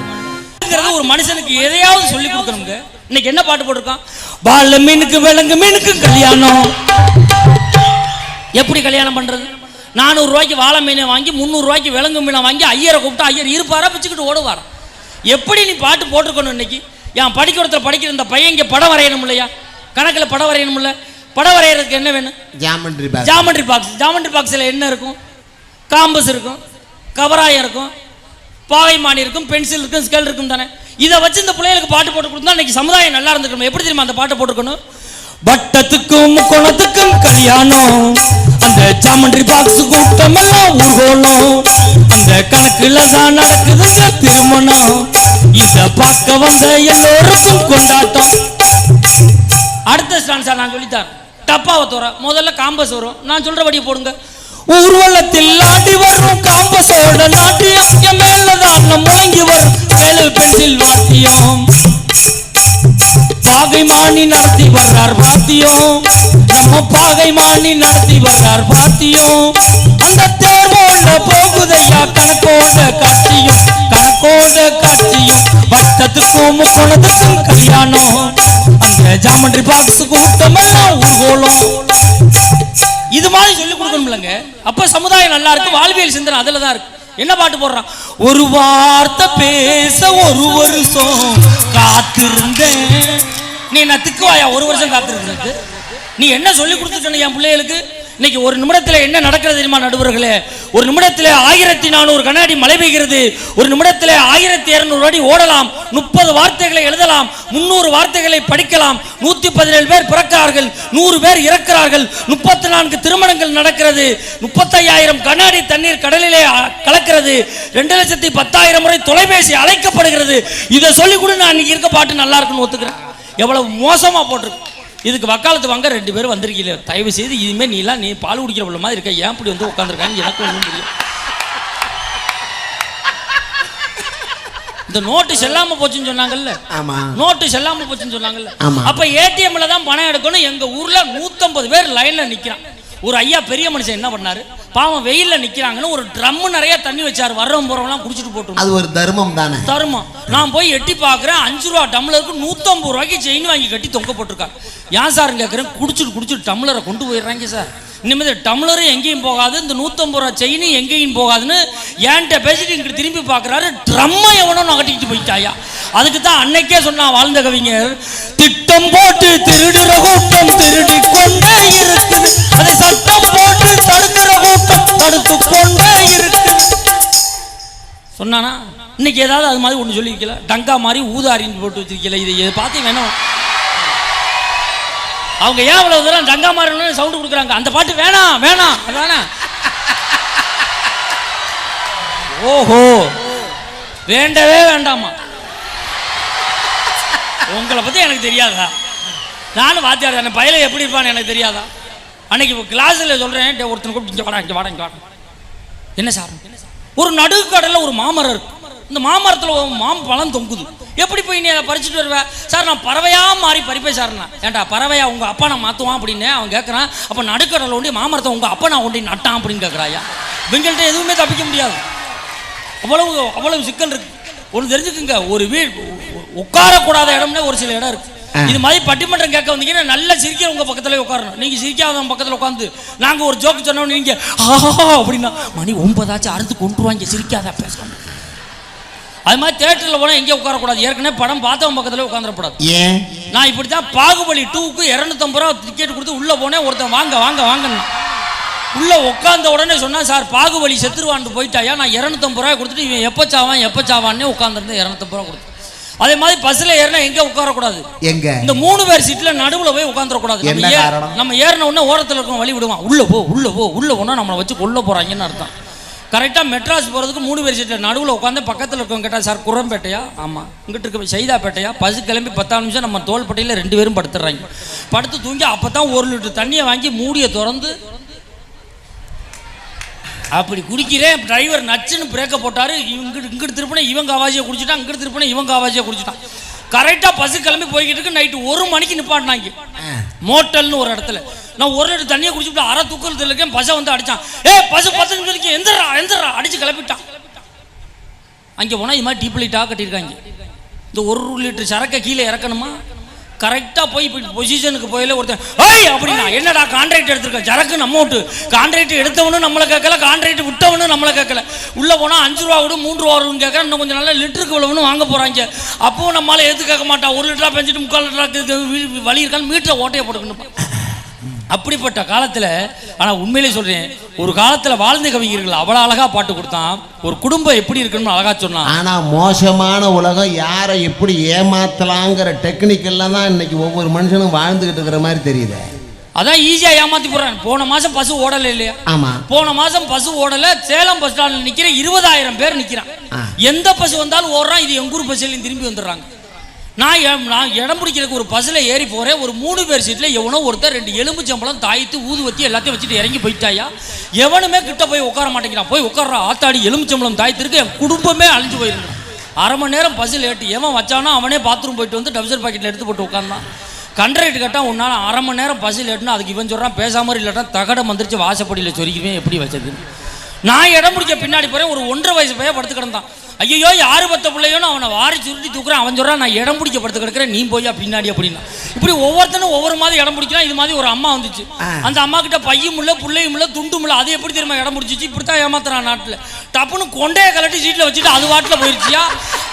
ஒரு மனுஷனுக்கு எதையாவது சொல்லி கொடுக்கணுங்க. இன்னைக்கு என்ன பாட்டு போட்டிருக்கான், பால மீனுக்கு விலங்கு மீனுக்கு கல்யாணம். எப்படி கல்யாணம் பண்றது? 400 ரூபாய்க்கு வாழை மீனை வாங்கி 300 ரூபாய்க்கு விலங்கு மீனை வாங்கி ஐயரை கூப்பிட்டா ஐயர் இருப்பாரா பிச்சுக்கிட்டு ஓடுவாரா? எப்படி நீ பாட்டு போட்டிருக்கணும்? இன்னைக்கு என் படிக்கிறத படிக்கிற இந்த பையன் இங்கே படம் வரையணும் இல்லையா, கணக்கில் படம் வரையணும் இல்லை, படம் வரைகிறதுக்கு என்ன வேணும்? Geometry box. ஜாமெண்ட்ரி பாக்ஸில் என்ன இருக்கும்? காம்பஸ் இருக்கும், கவராயம் இருக்கும், பாகைமானி இருக்கும், பென்சில் இருக்கும், ஸ்கேல் இருக்கும் தானே. இதை வச்சு இந்த பிள்ளைகளுக்கு பாட்டு போட்டு கொடுத்தா இன்னைக்கு சமுதாயம் நல்லா இருந்துக்கணும். எப்படி தெரியுமா அந்த பாட்டை போட்டுக்கணும்? வட்டத்துக்கும் முக்கோணத்துக்கும் கல்யாணம், அந்த ஜாமெண்ட்ரி பாக்ஸ் கூட்டம் எல்லாம் ஊர்வலம், அந்த கணக்குல தான் நடக்குதுங்க திருமணம், இத பார்க்க வந்த எல்லோருக்கும் கொண்டாட்டம். அடுத்த ஸ்டான்ஸா நான் சொல்லித்தரேன். டப்பாவை தோற முதல்ல காம்பஸ் வரும், நான் சொல்றபடி போடுங்க. ஊர்வலத்தில் ஆடி வரும் காம்பஸோட நாட்டியம், மேலதான் முழங்கி வரும் மேல பென்சில் வாத்தியம், பாகைமானி நடத்தி வர்றார் பாத்தியம், நம்ம பாகைமானி நடத்தி வர்றார் பாத்தியம், அந்த தேர்வோட போகுதையா கணக்கோட காட்சியும், வட்டத்துக்கும் முக்கோணத்துக்கும் கல்யாணம், அந்த ஜாமெண்ட்ரி பாக்ஸ் கூட்டம் எல்லாம் ஊர்வலம். இது மாதிரி சொல்லி கொடுக்கணும்லங்க. அப்ப சமுதாயம் நல்லா இருக்கு, வாழ்வியல் சிந்தனை அதுல தான் இருக்கு. என்ன பாட்டு போடுறான்? ஒரு வார்த்தை பேச ஒரு வருஷம் காத்திருந்தேன். நீ நான் திக்குவாயா ஒரு வருஷம் காத்திருக்கிறது? நீ என்ன சொல்லி கொடுத்துட்ட என் பிள்ளைகளுக்கு? இன்னைக்கு ஒரு நிமிடத்தில் என்ன நடக்கிறது தெரியுமா நடுவர்களே? ஒரு நிமிடத்தில் 1400 கண்ணாடி மழை பெய்கிறது. ஒரு நிமிடத்தில் 1200 அடி ஓடலாம், 30 வார்த்தைகளை எழுதலாம், 300 வார்த்தைகளை படிக்கலாம், 117 பேர் பிறக்கிறார்கள், 100 பேர் இறக்கிறார்கள், 34 திருமணங்கள் நடக்கிறது, 35,000 கண்ணாடி தண்ணீர் கடலிலே கலக்கிறது, 2,10,000 முறை தொலைபேசி அழைக்கப்படுகிறது. இதை சொல்லி கூட நான் இன்னைக்கு இருக்க பாட்டு நல்லா இருக்குன்னு ஒத்துக்கிறேன். எவ்வளவு மோசமா போட்டிருக்கு. இதுக்கு வக்காலத்து வாங்க 2 பேர் வந்திருக்கீங்க. தயவு செய்து இனிமே நீ பால் குடிக்கிற உள்ள மாதிரி இருக்க. ஏன் இப்படி வந்து உட்காந்துருக்காங்க எனக்கு ஒன்றும் தெரியும். இந்த நோட்டு செல்லாம போச்சுன்னு சொன்னாங்கல்ல, நோட்டு செல்லாம போச்சுன்னு சொன்னாங்கல்ல, அப்ப ஏடிஎம்ல தான் பணம் எடுக்கணும். எங்க ஊர்ல 150 பேர் லைன்ல நிக்கிறான். ஒரு ஐயா பெரிய மனுஷன் என்ன பண்ணாரு, பாவம் வெயில்ல நிக்கிறாங்கன்னு ஒரு ட்ரம் நிறைய தண்ணி வச்சாரு. வர்றவங்க போறவங்க குடிச்சிட்டு போட்டு. அது ஒரு தர்மம் தானே. தர்மம். நான் போய் எட்டி பாக்குறேன், 5 ரூபா டம்ளருக்கு 150 ரூபாய்க்கு செயின் வாங்கி கட்டி தொங்க போட்டிருக்காரு. ஏன் சார் கேட்குறேன், குடிச்சிட்டு டம்ளரை கொண்டு போயிடுறாங்க சார். இனிமேல் டம்ளரும் எங்கேயும் போகாது, இந்த 150 ரூபா செயினும் எங்கேயும் போகாதுன்னு என்கிட்ட பேசிட்டு இங்கிட்டு திரும்பி பார்க்குறாரு. ட்ரம்மை எவனோ நகட்டிக்கிட்டு போயிட்டாயா. அதுக்கு தான் அன்னைக்கே சொன்னா வாழ்ந்த கவிஞர், திட்டம் போட்டு திருடுற கூட்டம் திருடி கொண்டே இருக்குது, அதை சட்டம் போட்டு தடுக்கிற கூட்டம் தடுத்து கொண்டே இருக்கு சொன்னானா. இன்னைக்கு ஏதாவது அது மாதிரி ஒன்று சொல்லி வைக்கல, டங்கா மாதிரி ஊதாரின்னு போட்டு வச்சிருக்கல. இதை பார்த்து வேணும். அவங்க ஏன் அவ்வளவு தூரம் டங்கா மாதிரி சவுண்ட் கொடுக்குறாங்க? அந்த பாட்டு வேணாம் வேணாம் வேணாம். ஓஹோ, வேண்டவே வேண்டாமா? உங்களை பத்தி எனக்கு தெரியாதா? நானும் வாத்தியார் தானே, பையல எப்படி இருப்பான்னு எனக்கு தெரியாதா? அன்னைக்கு கிளாஸ்ல சொல்றேன், ஒருத்தனை கூப்பிட்டு இங்க வாடா இங்க வாடா இங்க வாடா. என்ன சார்? ஒரு நடுக்கடல ஒரு மாமரம் இருக்கு. இந்த மாமரத்தில் மாம்பழம் தொங்குது. எப்படி போய் நீ அதை பறிச்சுட்டு வருவ? சார் நான் பறவையா மாறி பறிப்பேன் சார்னா. ஏன்டா பறவையா உங்க அப்பா நான் மாற்றுவான் அப்படின்னு அவன் கேட்குறான். அப்போ நடுக்கடலை ஒண்டி மாமரத்தை உங்க அப்பா நான் ஒண்டி நட்டான் அப்படின்னு கேட்குறாயா. இவங்கள்ட்ட எதுவுமே தப்பிக்க முடியாது. அவ்வளவு சிக்கல் இருக்கு. ஒன்று தெரிஞ்சுக்குங்க, ஒரு வீடு உட்காரக்கூடாத இடம்னே ஒரு சில இடம் இருக்கு. இது மாதிரி பட்டிமன்றம் கேட்க வந்தீங்கன்னா நல்லா சிரிக்கிற உங்க பக்கத்துல உட்காரணும். நீங்க சிரிக்காதவங்க பக்கத்துல உட்காந்து நாங்க ஒரு ஜோக்கு சொன்னோம் நீங்க அப்படின்னா மணி 9 அறுத்து கொண்டு வாங்க சிரிக்காத பேசணும். அது மாதிரி தியேட்டரில் போனால் எங்கேயும் உட்காரக்கூடாது. ஏற்கனவே படம் பார்த்தவன் பக்கத்தில் உட்காந்துடக்கூடாது. ஏன்? நான் இப்படி தான் பாகுபலி 2க்கு 250 ரூபா டிக்கெட் கொடுத்து உள்ளே போனேன். ஒருத்தன் வாங்க வாங்க வாங்கன்னு உள்ளே உட்காந்த உடனே சொன்னா, சார் பாகுபலி செத்துருவான்ட்டு போயிட்டாயா. நான் 250 ரூபாய் கொடுத்துட்டு இவன் எப்போ சாவான்னே உட்காந்துருந்தேன். 250 ரூபா கொடுத்து. அதே மாதிரி பஸ்ஸில் ஏறினா எங்கே உட்காரக்கூடாது? எங்க? இந்த 3 பேர் சீட்டில் நடுவில் போய் உட்காந்துடக்கூடாது. நம்ம ஏறின உடனே ஓரத்தில் இருக்கும் வழி விடுவான். உள்ளே போ போனால் நம்மளை வச்சு கொல்ல போகிறாங்கன்னு அர்த்தம். கரெக்டாக மெட்ராஸ் போகிறதுக்கு 3 பேர் சீட்டில் நடுவில் உட்காந்து பக்கத்தில் இருக்கவங்க கேட்டால், சார் குரம்பேட்டையா? ஆமாம். இங்கிட்டு இருக்க சைதாப்பேட்டையா? பஸ் கிளம்பி 10 நிமிஷம் நம்ம தோள்பட்டையில் 2 பேரும் படுத்துடுறாங்க. படுத்து தூங்கி அப்போ தான் 1 லிட்டர் தண்ணியை வாங்கி மூடியை திறந்து அப்படி குடிக்கிறேன். டிரைவர் நச்சுன்னு பிரேக்கை போட்டார். இங்கிட்டு திருப்பினா இவங்க ஆவாசியை குடிச்சிட்டான், இங்கிட்டு திருப்பினா இவங்க ஆவாசியை குடிச்சிட்டான். கரெக்டாக பஸ் கிளம்பி போய்கிட்டு இருக்கு. நைட்டு 1 மணிக்கு நிப்பாட்டினாங்க மோட்டல்னு ஒரு இடத்துல. நான் 1 லிட்டர் தண்ணியை குடிச்சுட்டு அரை தூக்கத்தில் இருக்கேன். பஸ்ஸை வந்து அடிச்சான். பஸ் 10 நிமிஷத்துக்கு எந்திரா அடிச்சு கிளப்பிட்டான். அங்கே போனால் இது மாதிரி டீப்லைட்டாக கட்டியிருக்காங்க. இந்த 1 லிட்டர் சரக்கை கீழே இறக்கணுமா? கரெக்டாக போய் இப்போ பொசிஷனுக்கு போயில ஒருத்தன் அப்படின்னா, என்னடா கான்ட்ராக்ட் எடுத்திருக்க, சரக்கு நம்ம விட்டு கான்ட்ராக்ட் எடுத்தவனும் நம்மளை கேட்கல, கான்ட்ராக்ட் விட்டவனும் நம்மளை கேட்கல. உள்ளே போனால் 5 ரூபா விடும் 3 ரூபா வரும்னு கேட்க, இன்னும் கொஞ்சம் நல்லா லிட்டருக்கு இவ்வளவுன்னு வாங்க போகிறாங்க. அப்போவும் நம்மளால் எது கேட்க மாட்டான். 1 லிட்டராக பெஞ்சிட்டு 3/4 லிட்டராக வழி இருக்கான்னு மீட்டரை ஓட்டையை போட்டுக்கணும். அப்படிப்பட்ட காலத்தில், ஆனால் உண்மையிலே சொல்கிறேன், ஒரு காலத்தில் வாழ்ந்த கவிஞர்கள் அவ்வளோ அழகாக பாட்டு கொடுத்தான். ஒரு குடும்பம் எப்படி இருக்கணும்னு அழகாக சொன்னான். ஆனால் மோசமான உலகம் யாரை எப்படி ஏமாத்தலாங்கிற டெக்னிக்கெல்லாம் தான் இன்னைக்கு ஒவ்வொரு மனுஷனும் வாழ்ந்துகிட்டு இருக்கிற மாதிரி தெரியுது. அதான் ஈஸியாக ஏமாற்றி போடுறான். போன மாதம் பஸ் ஓடலை இல்லையா? ஆமாம். போன மாதம் பஸ் ஓடலை. சேலம் பஸ் ஸ்டாண்டில் நிற்கிற 20,000 பேர் நிற்கிறான். எந்த பஸ் வந்தாலும் ஓடுறான். இது எங்கூர் பஸ்ஸிலையும் திரும்பி வந்துடுறாங்க. நான் இடம் பிடிக்கிறதுக்கு ஒரு பஸ்ஸில் ஏறி போகிறேன். ஒரு 3 பேர் சீட்டில் எவனோ ஒருத்தர் 2 எலும்புச்சம்பளம் தாய்த்து ஊதுவத்தி எல்லாத்தையும் வச்சுட்டு இறங்கி போயிட்டாயா. எவனுமே கிட்ட போய் உட்கார மாட்டேங்கிறான். போய் உட்கார்றா ஆத்தாடி எலும்புச்சம்பளம் தாய்த்திருக்கு. என் குடும்பமே அழிஞ்சு போயிருந்தான். அரை மணி நேரம் பஸ்ஸில் ஏட்டு எவன் வச்சானோ அவனே பாத்ரூம் போயிட்டு வந்து டப்சர் பாக்கெட்டில் எடுத்து போட்டு உட்காந்தான். கண்ட்ராக்ட் கேட்டால் உன்னால் அரை மணி நேரம் பஸ்ஸில் ஏட்டுனா அதுக்கு இவன் சொல்கிறான், பேசாமல் இல்லாட்டா தகடம் வந்துருச்சு வாசப்படியில் சொரிக்குவேன். எப்படி வச்சது? நான் இடம் பிடிக்க பின்னாடி போகிறேன். ஒரு 1.5 வயசு பையன் படுத்து கிடந்தான். ஐயோ யாரு பத்த பிள்ளையோன்னு அவனை வாரி சுருட்டி தூக்குறான். அவன் சொல்கிறான், நான் இடம் பிடிக்க படுத்து கிடக்கிறேன், நீ போயா பின்னாடி அப்படின்னா. இப்படி ஒவ்வொருத்தனும் ஒவ்வொரு மாதிரி இடம் பிடிக்கிறான். இது மாதிரி ஒரு அம்மா வந்துச்சு. அந்த அம்மா கிட்ட பையும் இல்ல புள்ளையும் இல்ல துண்டும் இல்ல. அது எப்படி தெரியுமா இடம் பிடிச்சிச்சு? இப்படித்தான் ஏமாத்துறான் நாட்டுல. டப்புன்னு கொண்டையை கலட்டி சீட்ல வச்சுட்டு அது வாட்டில் போயிருச்சியா.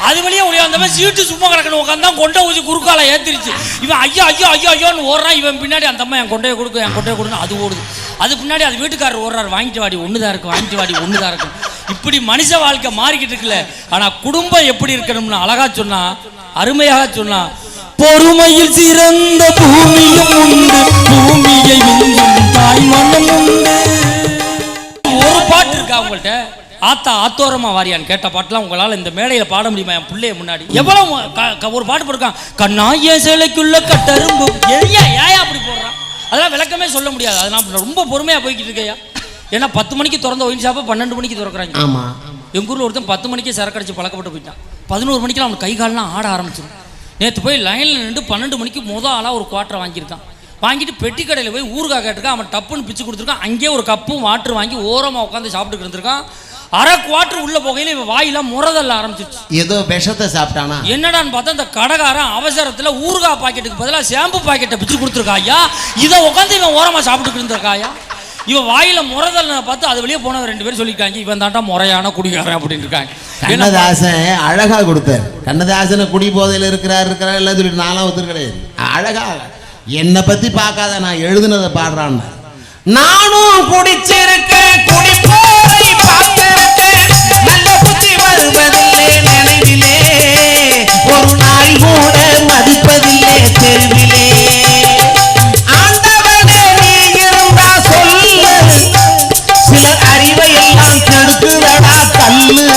அது வழியே ஒளியாந்தவன் சீட்டு சும்மா கிடக்கணும் உட்காந்து கொண்டை ஊசி குறுக்கால ஏத்திருச்சு. இவன் ஐயோ ஐயோ ஐயோ ஐயோன்னு ஓடுறான். இவன் பின்னாடி அந்த அம்மா என் கொண்டையை கொடுன்னு அது ஓடுது. அது பின்னாடி அது வீட்டுக்காரர் ஓடுறாரு, வாங்கிட்டு வாடி ஒண்ணுதான் இருக்கும், வாங்கிட்டு வாடி ஒண்ணுதான் இருக்கும். இப்படி மனுஷ வாழ்க்கை மாறிக்கிட்டு இருக்குல்ல. ஆனா குடும்பம் எப்படி இருக்கணும்னு அழகா சொன்னா, அருமையாக சொன்னா, பொறுமையில் சிறந்த பூமியும் உண்டு, பூமியை விஞ்சும் தாய் மனம் உண்டு. ஒரு பாட்டு இருக்கா உங்கள்கிட்ட? ஆத்தா ஆத்தோரமா வாரியான்னு கேட்ட பாட்டுலாம் உங்களால இந்த மேடையில பாட முடியுமா? என் பிள்ளைய முன்னாடி எவ்வளவு ஒரு பாட்டு போட்டிருக்கான். கண்ணாய சேலைக்குள்ள கட்டரும்பு ஏயா அப்படி போடுறான்? அதெல்லாம் விளக்கமே சொல்ல முடியாது. அது நான் ரொம்ப பொறுமையா போய்கிட்டு இருக்கையா. ஏன்னா 10 மணிக்கு திறந்த ஒயின் ஷாப்பை 12 மணிக்கு திறக்கிறாங்க. ஆமா, எங்க ஊர்ல ஒருத்தன் 10 மணிக்கே சரக்கடிச்சு பழக்கப்பட்டு போயிட்டான். 11 மணிக்கு அவனுக்கு கை கால்லாம் ஆட ஆரம்பிச்சிடும். நேற்று போய் லைனில் நின்று 12 மணிக்கு ஆளாக ஒரு குவார்ட்டர் வாங்கியிருக்கான். வாங்கிட்டு பெட்டி கடையில் போய் ஊறுகாய் கேட்டிருக்கான். அவன் டப்புன்னு பிச்சு கொடுத்துருக்கான். அங்கேயே ஒரு கப்பும் வாட்டர் வாங்கி ஓரமாக உட்காந்து சாப்பிட்டு இருந்திருக்கான். அரை குவார்ட்டர் உள்ள போகையில இவன் வாயிலாம் முறதல்ல ஆரம்பிச்சிருச்சு. ஏதோ விஷத்தை சாப்பிட்டானா என்னடான்னு பார்த்தா அந்த கடைக்காரன் அவசரத்துல ஊறுகாய் பாக்கெட்டுக்கு பதிலாக ஷாம்பு பாக்கெட்டை பிச்சு கொடுத்துருக்காயா. இதை உட்காந்து இவன் ஓரமா சாப்பிட்டு இருந்திருக்காயா. இவன் வாயில முறதல் பார்த்து அது வெளியே போனவன் 2 பேரும் சொல்லியிருக்காங்க, இவன் தாண்டா முறையான குடிகாரன் அப்படின்னு இருக்காங்க. கண்ணதாசன் அழகா கொடுத்தார். கண்ணதாசனை குடி போதையில் இருக்கிறார் எல்லாம் சொல்லிட்டு நானும் ஒத்துரு கிடையாது. அழகா என்னை பத்தி பார்க்காத, நான் எழுதுனதை பாடுறான். நானும் குடிச்சிருக்கேன், குடி போதை பார்த்திருக்கேன், நல்ல புத்தி வருவதில்லை நினைவிலே, ஒரு நாள் கூட மதிப்பதில்லை தெருவிலே. ஆண்டவனே நீ இருந்தா சொல்லு, சிலர் அறிவை எல்லாம் கெடுக்குதடா கல்லு.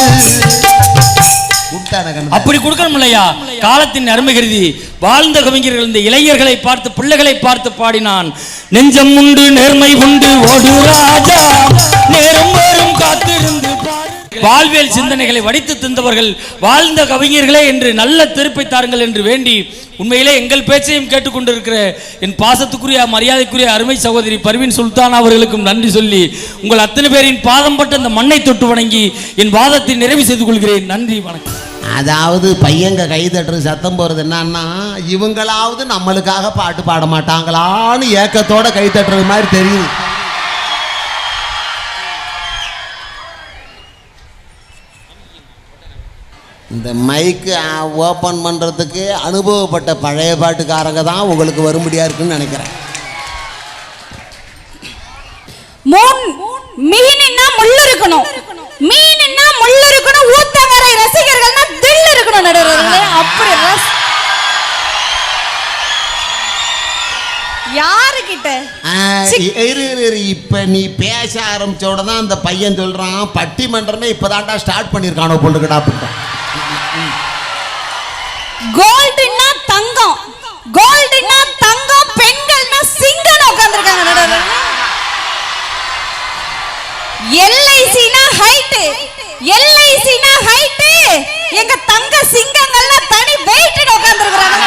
அப்படி கொடுக்கணும் இல்லையா? காலத்தின் அருமை கருதி வாழ்ந்த கவிஞர்கள் இந்த இளைஞர்களை பார்த்து பிள்ளைகளை பார்த்து பாடினான். நெஞ்சம் உண்டு நேர்மை உண்டு ஓடு ராஜா, நேரம் வரும் காத்திருந்து வாழ்வியல் சிந்தனைகளை வடித்து தந்தவர்கள் வாழ்ந்த கவிஞர்களே என்று நல்ல திருப்பை தாருங்கள் என்று வேண்டி, உண்மையிலே எங்கள் பேச்சையும் கேட்டுக்கொண்டிருக்கிற என் பாசத்துக்குரிய மரியாதைக்குரிய அருமை சகோதரி பர்வீன் சுல்தான் அவர்களுக்கும் நன்றி சொல்லி, உங்கள் அத்தனை பேரின் பாதம் பட்ட அந்த மண்ணை தொட்டு வணங்கி என் வாதத்தை நிறைவு செய்து கொள்கிறேன். நன்றி, வணக்கம். அதாவது பையங்க கை தட்டுறது சத்தம் போறது என்னன்னா, இவங்களாவது நம்மளுக்காக பாட்டு பாட மாட்டாங்களான்னு ஏக்கத்தோட கை தட்டுறது மாதிரி தெரியுது. இந்த மைக்கு ஓப்பன் பண்றதுக்கு அனுபவப்பட்ட பழைய பாட்டுக்காரங்க தான் உங்களுக்கு வரும்படியா இருக்குன்னு நினைக்கிறேன். மீன்னா முள்ளு இருக்கணும், மீன்னா முள்ளு இருக்கணும், ஊத்தங்கரை ரசிகர்கள்னா தில் இருக்கணும் நடுவர்களே. அப்படி யாருக்கிட்ட இப்ப நீ பேச ஆரம்பிச்சோட தான் அந்த பையன் சொல்றான், பட்டிமன்றமே இப்பதான்டா ஸ்டார்ட் பண்ணிருக்கானோ பொண்ணுக்கடா. கோல்டுன்னா தங்கம், கோல்டுன்னா தங்கம், பெண்கள்னா சிங்கம் உட்கார்ந்திருக்காங்க நடுவர்களே. எல்ஐசினா ஹைட், எல்ஐசினா ஹைட், எங்க தங்க சிங்கங்கள்லாம் தனி வெயிட் உட்கார்ந்திருக்காங்க.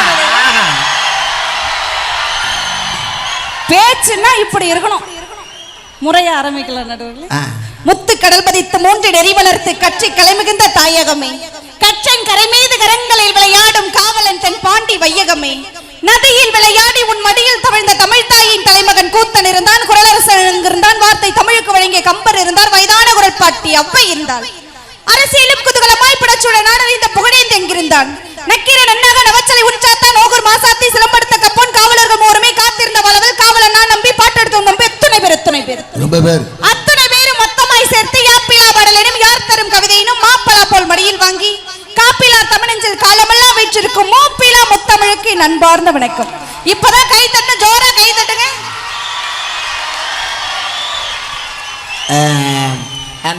பேச்சுன்னா இப்படி இருக்கணும். முறைய ஆரம்பிக்கலாம் நடுவர்களே. முத்து கடல் பதித்து 3 நெறி வளர்த்து கட்சி கலைமிகுந்த தாயகமே, கற்றன் கரை மீது கரங்களில் விளையாடும் காவலன் தன் பாண்டி வையகமே, நதியில் விளையாடி உன் மடியில் தவழ்ந்த தமிழ் தாயின் தலைமகன் கூத்தன் இருந்தான், குரலரசன் இருந்தான், வார்த்தை தமிழுக்கு வழங்கிய கம்பர் இருந்தார், வயதான குரல் பாட்டி அவ்வை இருந்தாள், அரசியலும் குதூகலமாய் படச்சூட நாடறிந்த புகழேந்தி எங்கிருந்தான், நக்கீர நன்னாக நவச்சலை உன்சாத்தான் ஓகூர் மாசாத்தி சிலம்படுத்த கப்போன் காவலர்கள் ஓரமே காத்திருந்த வளவில் காவலன் நான் நம்பி பாட்டெடுத்து நம்பி எத்தனை பேர் அத்தனை பேரும் மொத்தமாய் சேர்த்து யாப்பிலா பாடலினும் யார் தரும் கவிதையினும் மாப்பலா போல் மடியில் வாங்கி காப்பிலா தமிழஞ்சில் காலமெல்லாம் வீற்றிருக்கும் மூப்பிலா முத்தமிழுக்கு நண்பார்ந்த வணக்கம். இப்பதான் கை தட்டு, ஜோரா கை தட்டுங்க.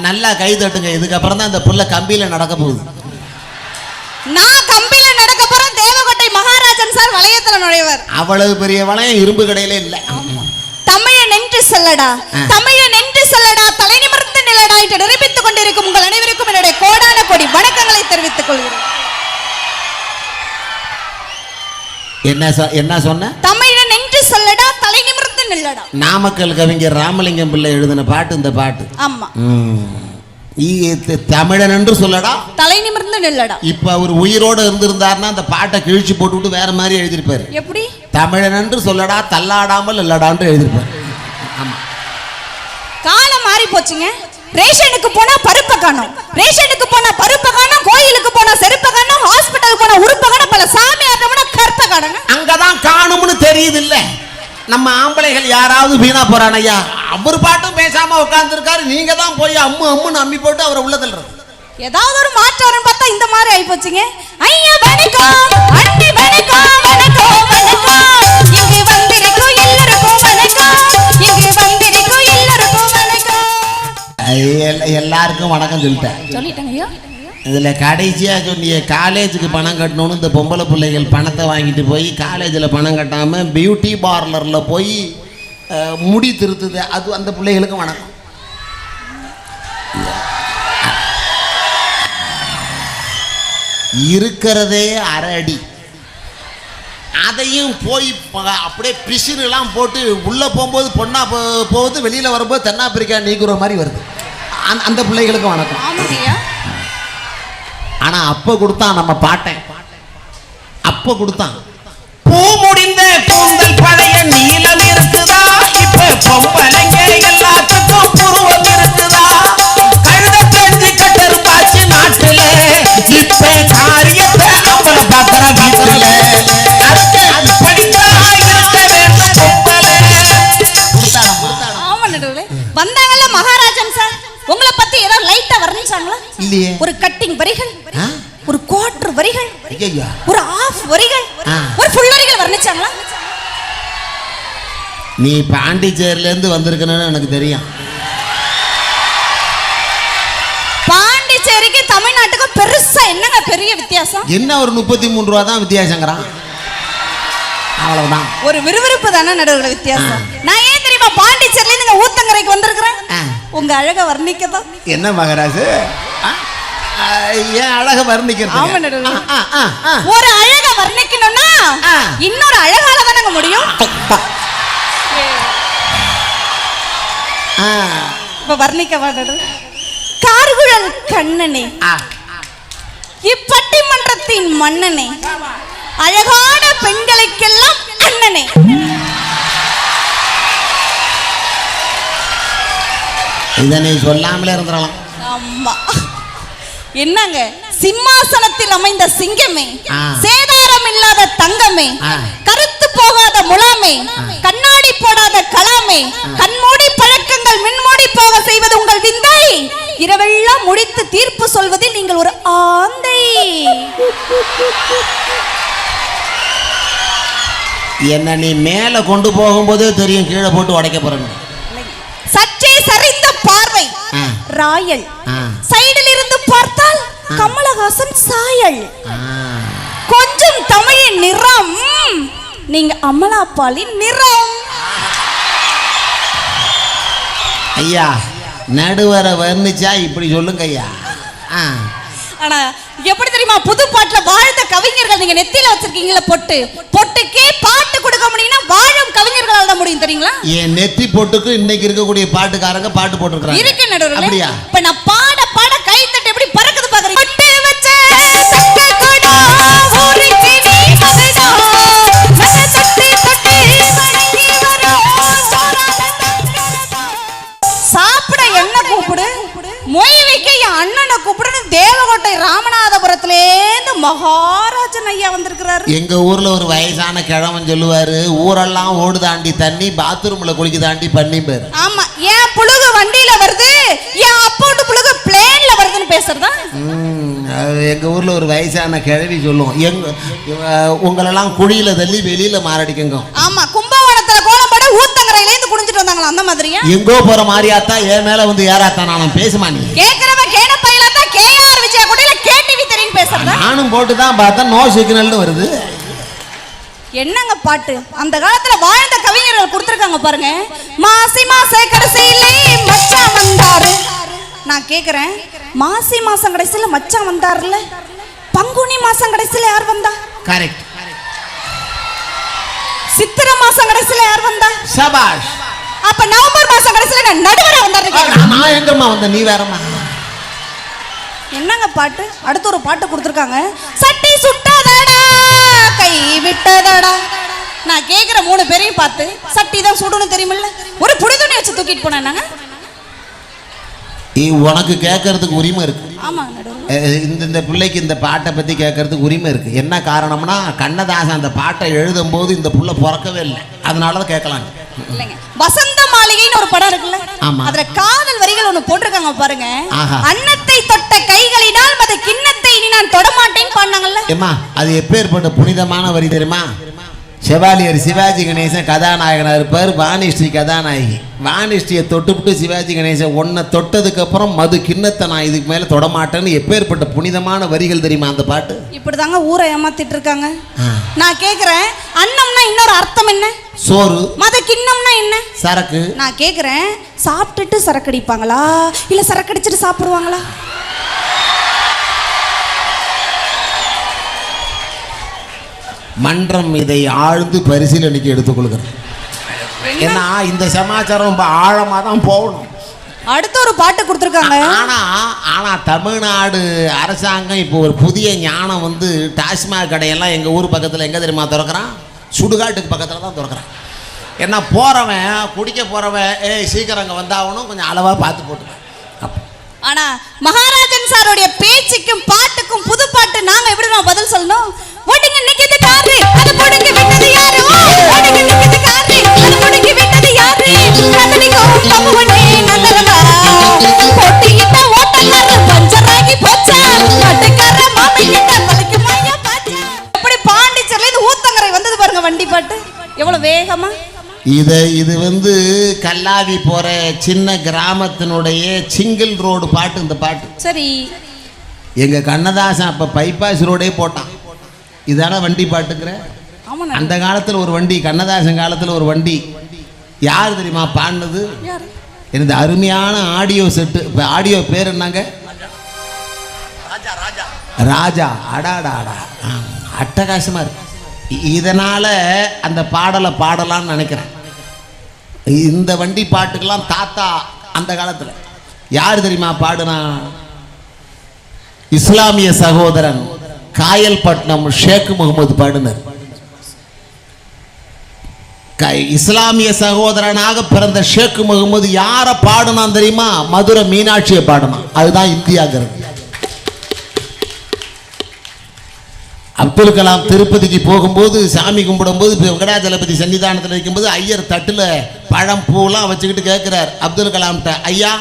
நல்லா கை தட்டுங்க. இதுக்கப்புறம் தான் அந்த புள்ள கம்பியில நடக்க போகுது. நான் கம்பியில நடக்க போறேன். தேவகோட்டை மகாராஜன் சார் வளையத்துல நுழைவர். அவ்வளவு பெரிய வளையம் இரும்பு கடையில இல்ல. தமிழன் என்று சொல்லடா, தமிழன் என்று சொல்லடா, தலை நிமிர்ந்து நிலடா என்று நிரூபித்துக் கொண்டிருக்கும் உங்கள் அனைவருக்கும் என்னுடைய கோடான கோடி வணக்கங்களை தெரிவித்துக் கொள்கிறேன். என்ன சொன்ன? தமிழன் என்று சொல்லடா, தலை நிமிர்ந்து நில்லடா. நாமக்கல் கவிஞர் ராமலிங்கம் பிள்ளை எழுதின பாட்டு இந்த பாட்டு. ஆமா, தமிழன் என்று சொல்லடா, தலை நிமிர்ந்து நில்லடா. இப்ப அவர் உயிரோட இருந்திருந்தாருன்னா அந்த பாட்டை கிழிச்சு போட்டுவிட்டு வேற மாதிரி எழுதிருப்பாரு. எப்படி? தமிழன் என்று சொல்லடா தள்ளாடாமல் இல்லடான்னு எழுதிருப்பார். ஆமா, காலம் மாறி போச்சுங்க. ரேஷனுக்கு போனா பருப்பை காணோம், ரேஷனுக்கு போனா பருப்பை காணோம், கோயிலுக்கு போனா செருப்பை காணோம், ஹாஸ்பிட்டல் போனா உறுப்பை காணோம், பல சாமியார்ட்ட போனா கற்பை காணுங்க. அங்கதான் காணும்னு தெரியுது இல்ல. நம்ம ஆம்பளைகள் யாராவது வீணா போறான் ஐயா, அவர் பாட்டும் பேசாம உட்கார்ந்து இருக்காரு, நீங்க தான் போய் அம்மு அம்முன்னு அம்மி போட்டு அவரை உள்ள தள்ளுறது. ஏதாவது ஒரு மாற்றம் வரும்னு பார்த்தா இந்த மாதிரி ஆயி போச்சுங்க. ஐயா வணக்கம், அண்ணி வணக்கம், வணக்கம் வணக்கம், இங்கு வந்திருக்கும் எல்லாருக்கும் வணக்கம், இங்கு வந்திருக்கும் எல்லாருக்கும் வணக்கம். எல்லாருக்கும் வணக்கம் சொல்லிட்டேங்க ஐயா. இதுல கடைசியா சொன்னிய காலேஜுக்கு பணம் கட்டணும்னு இந்த பொம்பளை பிள்ளைகள் பணத்தை வாங்கிட்டு போய் காலேஜில் பணம் கட்டாம பியூட்டி பார்லர்ல போய் முடி திருத்துது, அது அந்த பிள்ளைகளுக்கும் வணக்கம். இருக்கிறதே அரை அடி, அதையும் போய் அப்படியே பிசிறுலாம் போட்டு உள்ள போகும்போது பொண்ணா போகுது, வெளியில வரும்போது தென்னாப்பிரிக்கா நீக்குற மாதிரி வருது. அந்த பிள்ளைகளுக்கும் வணக்கம். ஆனா அப்ப கொடுத்தான் நம்ம பாட்டேன், அப்ப கொடுத்தான். பூ முடிந்த கூந்தல் பழைய நீளம் இருக்குதா, இப்ப பொம்பளைங்க எல்லாத்துக்கும் புருவம் இருக்குதா, கழுத பெஞ்சு கட்டருப்பாச்சு நாட்டுல, இப்ப காரியத்தை அவளை பாக்குற வீட்டுல, வந்தாங்கல்ல மகாராஜன் சார், உங்களை பத்தி ஏதோ லைட்டா வர்ணிச்சாங்களா? இல்லையே. ஒரு கட்டிங் வரிகள், ஒரு குவார்டர் வரிகள், ஒரு ஆஃப் வரிகள், ஒரு ஃபுல் வரிகள் வர்ணிச்சாங்களா? நீ பாண்டிச்சேரியில இருந்து வந்திருக்கணும்னு எனக்கு தெரியும். பாண்டிச்சேரிக்கு தமிழ்நாட்டுக்கு பெருசா என்னங்க பெரிய வித்தியாசம்? என்ன ஒரு 33 ரூபா தான் வித்தியாசங்கிறான், அவ்வளவுதான். ஒரு விறுவிறுப்பு தானே நடுவுல வித்தியாசம். நான் ஏன் தெரியுமா பாண்டிச்சேரியில இருந்து ஊத்தங்கரைக்கு வந்திருக்கிறேன்? உங்க அழக வர்ணிக்கதான். என்ன மகராஜு, ஏன் அழக வர்ணிக்கிறது? ஒரு அழக வர்ணிக்கணும்னா இன்னொரு அழகால தானங்க முடியும். இப்ப வர்ணிக்க வாடடு. கார்குழல் கண்ணனே, இப்பட்டிமன்றத்தின் மன்னனே, அழகான பெண்களுக்கெல்லாம் அண்ணனே. இதனை சொல்லாமலே இருந்துடலாம். ஆமா, என்னங்க சிம்மாசனத்தில் அமைந்த சிங்கமே, சேதாரம் இல்லாத தங்கமே, கருத்து போகாத முலாமே, கண்ணாடி போடாத கலாமே, கண்மூடி பழக்கங்கள் மின்மூடி போக செய்வது உங்கள் விந்தை, இரவெல்லாம் முடித்து தீர்ப்பு சொல்வதில் நீங்கள் ஒரு ஆந்தை. என்ன நீ மேல கொண்டு போகும்போதே தெரியும் கீழே போட்டு உடைக்க போறேன்னு. சற்றே சரிந்த பார்வை ராயல், சைடில் இருந்து பார்த்தால் கமலஹாசன் சாயல், கொஞ்சம் தமிழின் நிறம் நீங்க அமலாபாலின் நிறம். ஐயா நடுவர வர்ணிச்சா இப்படி சொல்லுங்க ஐயா. ஆனா எப்படி தெரியுமா, புது பாட்டுல வாழ்ந்த கவிஞர்கள் நீங்க நெத்தியில வச்சிருக்கீங்களா பொட்டு, பொட்டுக்கே பாட்டு கொடுக்க முடியும்னா வாழும் கவிஞர்களால தான் முடியும் தெரியுங்களா? என் நெத்தி பொட்டுக்கு இன்னைக்கு இருக்கக்கூடிய பாட்டுக்காரங்க பாட்டு போட்டுருக்காங்க. இருக்கு நடுவுல. அப்படியா? இப்ப நான் பாட பாட கை தட்டு எப்படி பறக்குது பாக்குறீங்க. பொட்டு வச்ச சாப்பிட என்ன கூப்பிடு, மொய் வைக்க என் அண்ணனை கூப்பிடுன்னு தேவகோட்டை ராமநாதபுரத்திலேருந்து மகாராஜன் ஐயா வந்திருக்கிறாரு. எங்க ஊர்ல ஒரு வயசான கிழவன் சொல்லுவாரு, ஊரெல்லாம் ஓடு தாண்டி தண்ணி, பாத்ரூம்ல குளிக்க தாண்டி பண்ணி பேரு. ஆமா, ஏன் புழுகு வண்டியில வருது, ஏன் அப்போட்டு புழுகு பிளேன்ல வருதுன்னு பேசுறதா? எங்க ஊர்ல ஒரு வயசான கிழவி சொல்லுவோம், உங்களெல்லாம் குழியில தள்ளி வெளியில மாரடிக்குங்க. ஆமா, கும்பகோணத்துல கோலம் போட ஊத்தங்கரையில இருந்து குடிஞ்சிட்டு வந்தாங்களா அந்த மாதிரியா? எங்கோ போற மாதிரியாத்தா என் மேல வந்து ஏறாத்தா நான் பேசுமா நீ கேக்குறவ கேன பையில தான் கேஆர் விஜயா கோட்டையில கேடிவி தெரியும் பேசுறதா? நானும் போட்டு தான் பார்த்தா நோ சிக்னல்னு வருது. என்னங்க பாட்டு அந்த காலத்துல வாழ்ந்த கவிஞர்கள் கொடுத்திருக்காங்க பாருங்க. மாசி மாச கடைசியிலே மச்சான் வந்தாரு. நான் கேக்குறேன், மாசி மாசம் கடைசியில மச்சான் வந்தாருல, பங்குனி மாசம் கடைசியில யார் வந்தா? கரெக்ட். சித்திரை மாசம் கடைசியில யார் வந்தா? சபாஷ். அப்ப நவம்பர் மாசம் கடைசியில நடுவரா வந்தாரு. நான் எங்கம்மா வந்த, நீ வேறம்மா. என்னங்க பாட்டு? அடுத்து ஒரு பாட்டு கொடுத்திருக்காங்க. சட்டி சுட்டதடா கை விட்டதடா, நான் கேக்குற 3 பேரையும் பார்த்து சட்டி தான் சுடணும் தெரியுமில்ல, ஒரு புடி துணி வச்சு தூக்கிட்டு போனாங்க. உனக்கு கேட்கறதுக்கு உரிமை இருக்கு. ஆமா, இந்த பிள்ளைக்கு இந்த பாட்டை பத்தி கேட்கறதுக்கு உரிமை இருக்கு. என்ன காரணம்னா கண்ணதாசன் அந்த பாட்டை எழுதும் போது இந்த புள்ள பிறக்கவே இல்லை, அதனாலதான் கேட்கலாம். இல்லைங்க, வசந்த மாளிகைன்னு ஒரு படம் இருக்குல்ல, அதுல காதல் வரிகள் ஒண்ணு போட்டிருக்காங்க பாருங்க. அன்னத்தை தொட்ட கைகளினால் மத கிண்ணத்தை இனி நான் தொடமாட்டேன்னு பாடினாங்கல்ல. ஏமா அது எப்பேற்பட்ட புனிதமான வரி தெரியுமா? செவாலியர் சிவாஜி கணேசன் கதாநாயகனாக இருப்பார், வாணிஸ்ரீ கதாநாயகி. வாணிஸ்ரீயை தொட்டுவிட்டு சிவாஜி கணேசன் ஒன்றை தொட்டதுக்கு அப்புறம் மது கிண்ணத்தை நான் இதுக்கு மேலே தொடமாட்டேன்னு எப்பேற்பட்ட புனிதமான வரிகள் தெரியுமா அந்த பாட்டு? இப்படிதாங்க ஊரை ஏமாத்திட்டு இருக்காங்க. நான் கேக்குறேன், அன்னம்னா இன்னொரு அர்த்தம் என்ன? சோறு. மத கிண்ணம்னா என்ன? சரக்கு. நான் கேக்குறேன், சாப்பிட்டுட்டு சரக்கு அடிப்பாங்களா இல்ல சரக்கு அடிச்சிட்டு சாப்பிடுவாங்களா? மன்றம் இதை ஆழ்ந்து பரிசீலனைக்கு எடுத்துக்கொள்கிறேன். ஏன்னா இந்த சமாச்சாரம் ரொம்ப ஆழமாக தான் போகணும். அடுத்த ஒரு பாட்டு கொடுத்துருக்காங்க. ஆனா தமிழ்நாடு அரசாங்கம் இப்போ ஒரு புதிய ஞானம் வந்து டாஸ்மாக் கடையெல்லாம் எங்கள் ஊர் பக்கத்தில் எங்கே தெரியுமா திறக்கிறான்? சுடுகாட்டுக்கு பக்கத்தில் தான் திறக்கிறான். ஏன்னா போகிறவன் குடிக்க போகிறவன் சீக்கிரம் அங்கே வந்தாகணும், கொஞ்சம் அளவாக பார்த்து போட்டுவேன். ஆனா மகாராஜன் சாருடைய பேச்சுக்கும் பாட்டுக்கும் புது பாட்டு நாங்க எப்படி நான் பதில் சொல்லணும்? ஓடிங்க நிக்கிது காரு, அது போடுங்க விட்டது யாரு? ஓடிங்க நிக்கிது காரு, அது போடுங்க விட்டது யாரு? கதனிக்கும் பம்புவனே நல்லரவா, போட்டியிட்ட ஓட்டக்கார பஞ்சராகி போச்சா, கட்டுக்கார மாமையிட்ட மலைக்கு மாயா பாச்சா. எப்படி பாண்டிச்சேரியில இருந்து ஊத்தங்கரை வந்தது பாருங்க வண்டி பாட்டு, எவ்வளவு வேகமா. இது வந்து கல்லாவி போற சின்ன கிராமத்தினுடைய சிங்கிள் ரோடு பாட்டு இந்த பாட்டு. சரி, எங்க கண்ணதாசன் அப்ப பைபாஸ் ரோடே போட்டான். இதான வண்டி பாட்டுக்கிற. அந்த காலத்துல ஒரு வண்டி, கண்ணதாசன் காலத்துல ஒரு வண்டி. யார் தெரியுமா பாடினது? இந்த அருமையான ஆடியோ செட்டு. இப்ப ஆடியோ பேர் என்னங்க? ராஜா. அடாடாடா, அட்டகாசமா இருக்கு. இதனால அந்த பாடலை பாடலான்னு நினைக்கிறேன். இந்த வண்டி பாட்டுக்கெல்லாம் தாத்தா அந்த காலத்துல யார் தெரியுமா பாடுனா? இஸ்லாமிய சகோதரன் காயல்பட்டினம் ஷேக் முகமது பாடினார். இஸ்லாமிய சகோதரனாக பிறந்த ஷேக் முகமது யார பாடுனான் தெரியுமா? மதுரை மீனாட்சியை பாடினான். அதுதான் இந்தியாங்கிறது. அப்துல் கலாம் திருப்பதிக்கு போகும்போது சாமி கும்பிடும்போது வெங்கடாஜலபதி சன்னிதானத்தில் இருக்கும்போது ஐயர் தட்டில் பழம் பூலாம் வச்சுக்கிட்டு கேட்குறார் அப்துல் கலாம்கிட்ட, ஐயா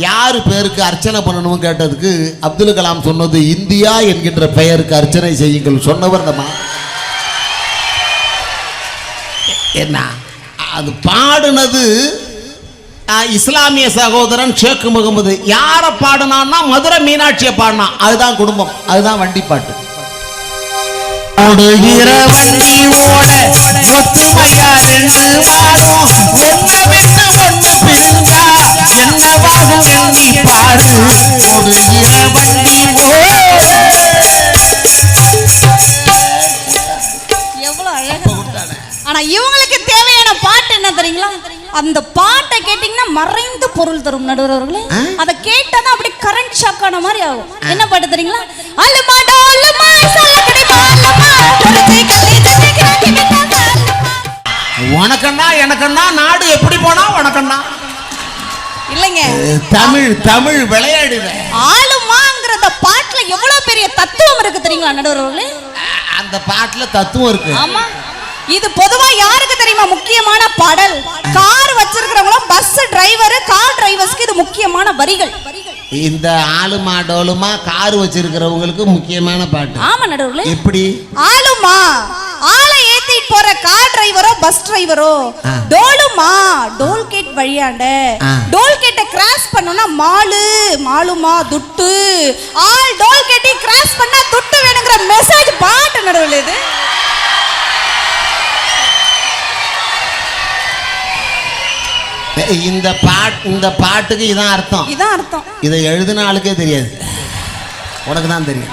யார் பேருக்கு அர்ச்சனை பண்ணணும் கேட்டதுக்கு அப்துல் கலாம் சொன்னது, இந்தியா என்கின்ற பெயருக்கு அர்ச்சனை செய்யுங்கள் சொன்னவர் நம்ம. என்ன அது பாடுனது? இஸ்லாமிய சகோதரன் ஷேக் முகமது. யாரை பாடினான்னா மதுரை மீனாட்சியை பாடினான். அதுதான் குடும்பம், அதுதான் வண்டி பாட்டு. ஓடுகிற வண்டி ஓட ஒத்துமையா ரெண்டு வாரும், ஒன்ன விட்டு ஒண்ணு பிரிஞ்சா என்னவாகும் எண்ணி பாரு. ஓடுகிற வண்டி எவ்வளவு அழகா. ஆனா இவங்களுக்கு தேவையான பாட்டு என்ன தெரியுங்களா? அந்த பாட்டை கேட்டீங்கன்னா மறைந்து பொருள் தரும் நடுவர்களே. அதை கேட்டா அப்படி கரண்ட் ஷாக் ஆன மாதிரி ஆகும். என்ன பாட்டு தெரியுங்களா? அல்லமா டோலமா சலக்கடி மாலமா பொறுத்தை கல்லை தட்டி கிராக்கி விட்டாங்க. உனக்கண்ணா எனக்கண்ணா நாடு எப்படி போனா உனக்கண்ணா இல்லைங்க, தமிழ் தமிழ் விளையாடுற. ஆளுமாங்கறத பாட்டுல எவ்வளவு பெரிய தத்துவம் இருக்கு தெரியுங்களா நடுவர்களே? அந்த பாட்டுல தத்துவம் இருக்கு. ஆமா, இது பொதுவா யாருக்கு தெரியுமா முக்கியமான பாடல்? கார் வச்சிருக்கிறவங்க, பஸ் டிரைவர், கார் டிரைவர்ஸ்க்கு இது முக்கியமான வரிகள். இந்த ஆளுமா டோலுமா கார் வச்சிருக்கிறவங்களுக்கு முக்கியமான பாட்டு. ஆமா நடுவுல. எப்படி? ஆளுமா ஆளை ஏத்திட்டு போற கார் டிரைவரோ பஸ் டிரைவரோ, டோலுமா டோல்கேட் வழியாண்ட டோல்கேட்டை கிராஸ் பண்ணனும்னா மாலு மாலுமா துட்டு, ஆல் டோல்கேட்டை கிராஸ் பண்ணா துட்டு வேணுங்கிற மெசேஜ் பாட்டு நடுவுல. இது இந்த பாட்டுக்கு இதான் அர்த்தம். இதான் அர்த்தம். இதை எழுதின ஆளுக்கே தெரியாது, உனக்கு தான் தெரியும்.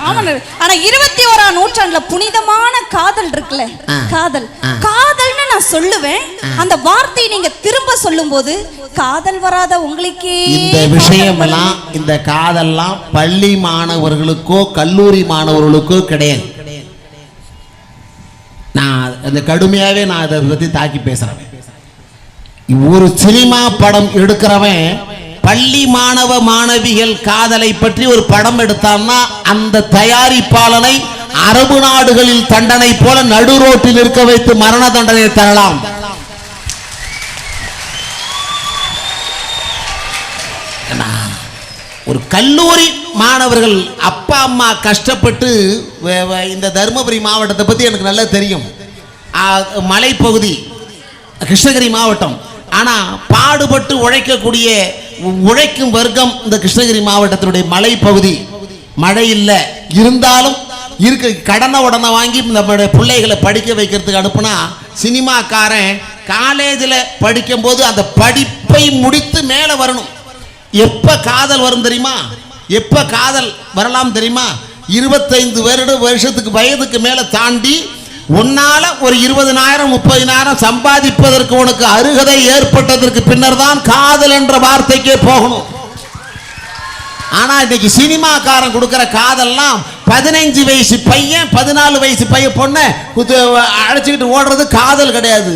ஆனா 21ஆம் நூற்றாண்டுல புனிதமான காதல் இருக்குல்ல, காதல் காதல்னு நான் சொல்லுவேன். அந்த வார்த்தையை நீங்க திரும்ப சொல்லும்போது காதல் வராத உங்களுக்கே. இந்த விஷயமெல்லாம், இந்த காதல்லாம் பள்ளி மாணவர்களுக்கோ கல்லூரி மாணவர்களுக்கோ கிடையாது. நான் அந்த கடுமையாகவே நான் அதை பற்றி தாக்கி பேசுகிறேன். ஒரு சினிமா படம் எடுக்கிறவன் பள்ளி மாணவ மாணவிகள் காதலை பற்றி ஒரு படம் எடுத்தான்னா அந்த தயாரிப்பாளனை அரபு நாடுகளில் தண்டனை போல நடு ரோட்டில் இருக்க வைத்து மரண தண்டனை தரலாம். ஒரு கல்லூரி மாணவர்கள் அப்பா அம்மா கஷ்டப்பட்டு இந்த தருமபுரி மாவட்டத்தை பற்றி எனக்கு நல்லா தெரியும். மலைப்பகுதி கிருஷ்ணகிரி மாவட்டம். ஆனால் பாடுபட்டு உழைக்கக்கூடிய உழைக்கும் வர்க்கம் இந்த கிருஷ்ணகிரி மாவட்டத்தினுடைய மலைப்பகுதி. மழை இல்லை இருந்தாலும் இருக்க கடனை உடனே வாங்கி நம்மளுடைய பிள்ளைகளை படிக்க வைக்கிறதுக்கு அனுப்புனா சினிமாக்காரன் காலேஜில் படிக்கும்போது அந்த படிப்பை முடித்து மேலே வரணும். எப்ப காதல் வரும் தெரியுமா? எப்ப காதல் வரலாம் தெரியுமா? 25 வருஷத்துக்கு வயதுக்கு மேல தாண்டி உன்னால ஒரு 20,000 30,000 சம்பாதிப்பதற்கு உனக்கு அருகதை ஏற்பட்டதற்கு பின்னர் தான் காதல் என்ற வார்த்தைக்கே போகணும். ஆனா இன்னைக்கு சினிமாக்காரன் கொடுக்கிற காதல்லாம் 15 வயசு பையன் 14 வயசு பையன் பொண்ணை அழைச்சிக்கிட்டு ஓடுறது காதல் கிடையாது.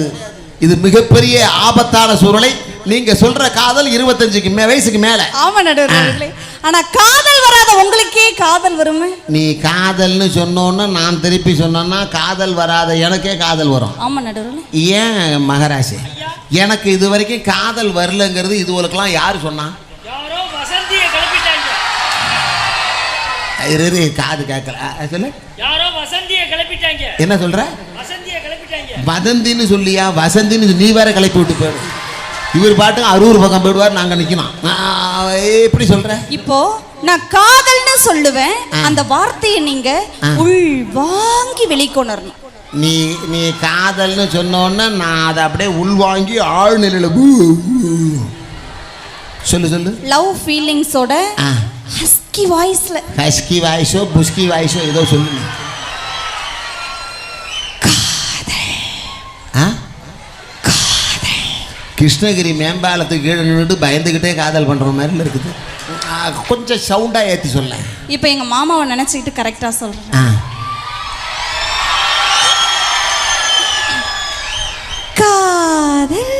இது மிகப்பெரிய ஆபத்தான சூழலை. நீங்க சொல்ற காதல் 25 வயசுக்கு மேல. ஆமா நடுவர்களே. ஆனா காதல் வராத உங்களுக்கே காதல் வருமே. நீ காதல்னு சொன்னோன்னா நான் திருப்பி சொன்னேன்னா காதல் வராத எனக்கே காதல் வரும். ஆமா நடுவர்களே. ஏன் மகராசி எனக்கு இது வரைக்கும் காதல் வரலங்கிறது இதுவரைக்கெல்லாம் யாரு சொன்னா? யாரோ வசந்தியை கிளப்பிட்டாங்க. காது கேட்கல சொல்லு. யாரோ வசந்தியை கிளப்பிட்டாங்க. என்ன சொல்ற? வசந்தியை கிளப்பிட்டாங்க. வதந்தின்னு சொல்லியா? வசந்தின்னு நீ வேற கிளப்பி விட்டு போயிடு. இவர் பாட்டு அரூர் பக்கம் போயிடுவார், நாங்க நிக்கணும். எப்படி சொல்ற? இப்போ நான் காதல்னு சொல்லுவேன், அந்த வார்த்தையை நீங்க உள் வாங்கி வெளிக்கொணரணும். நீ காதல்னு சொன்னோன்னா நான் அதை அப்படியே உள்வாங்கி ஆழ் நிலையில சொல்லு. லவ் ஃபீலிங்ஸோட ஹஸ்கி வாய்ஸ்ல. ஹஸ்கி வாய்ஸோ புஸ்கி வாய்ஸோ ஏதோ சொல்லு. கிருஷ்ணகிரி மேம்பாலத்துக்கு கீழே நின்றுட்டு பயந்துக்கிட்டே காதல் பண்ணுற மாதிரி இருக்குது. கொஞ்சம் சவுண்டாக ஏற்றி சொல்ல. இப்போ எங்கள் மாமாவை நினச்சிக்கிட்டு கரெக்டாக சொல்கிறேன். காதல்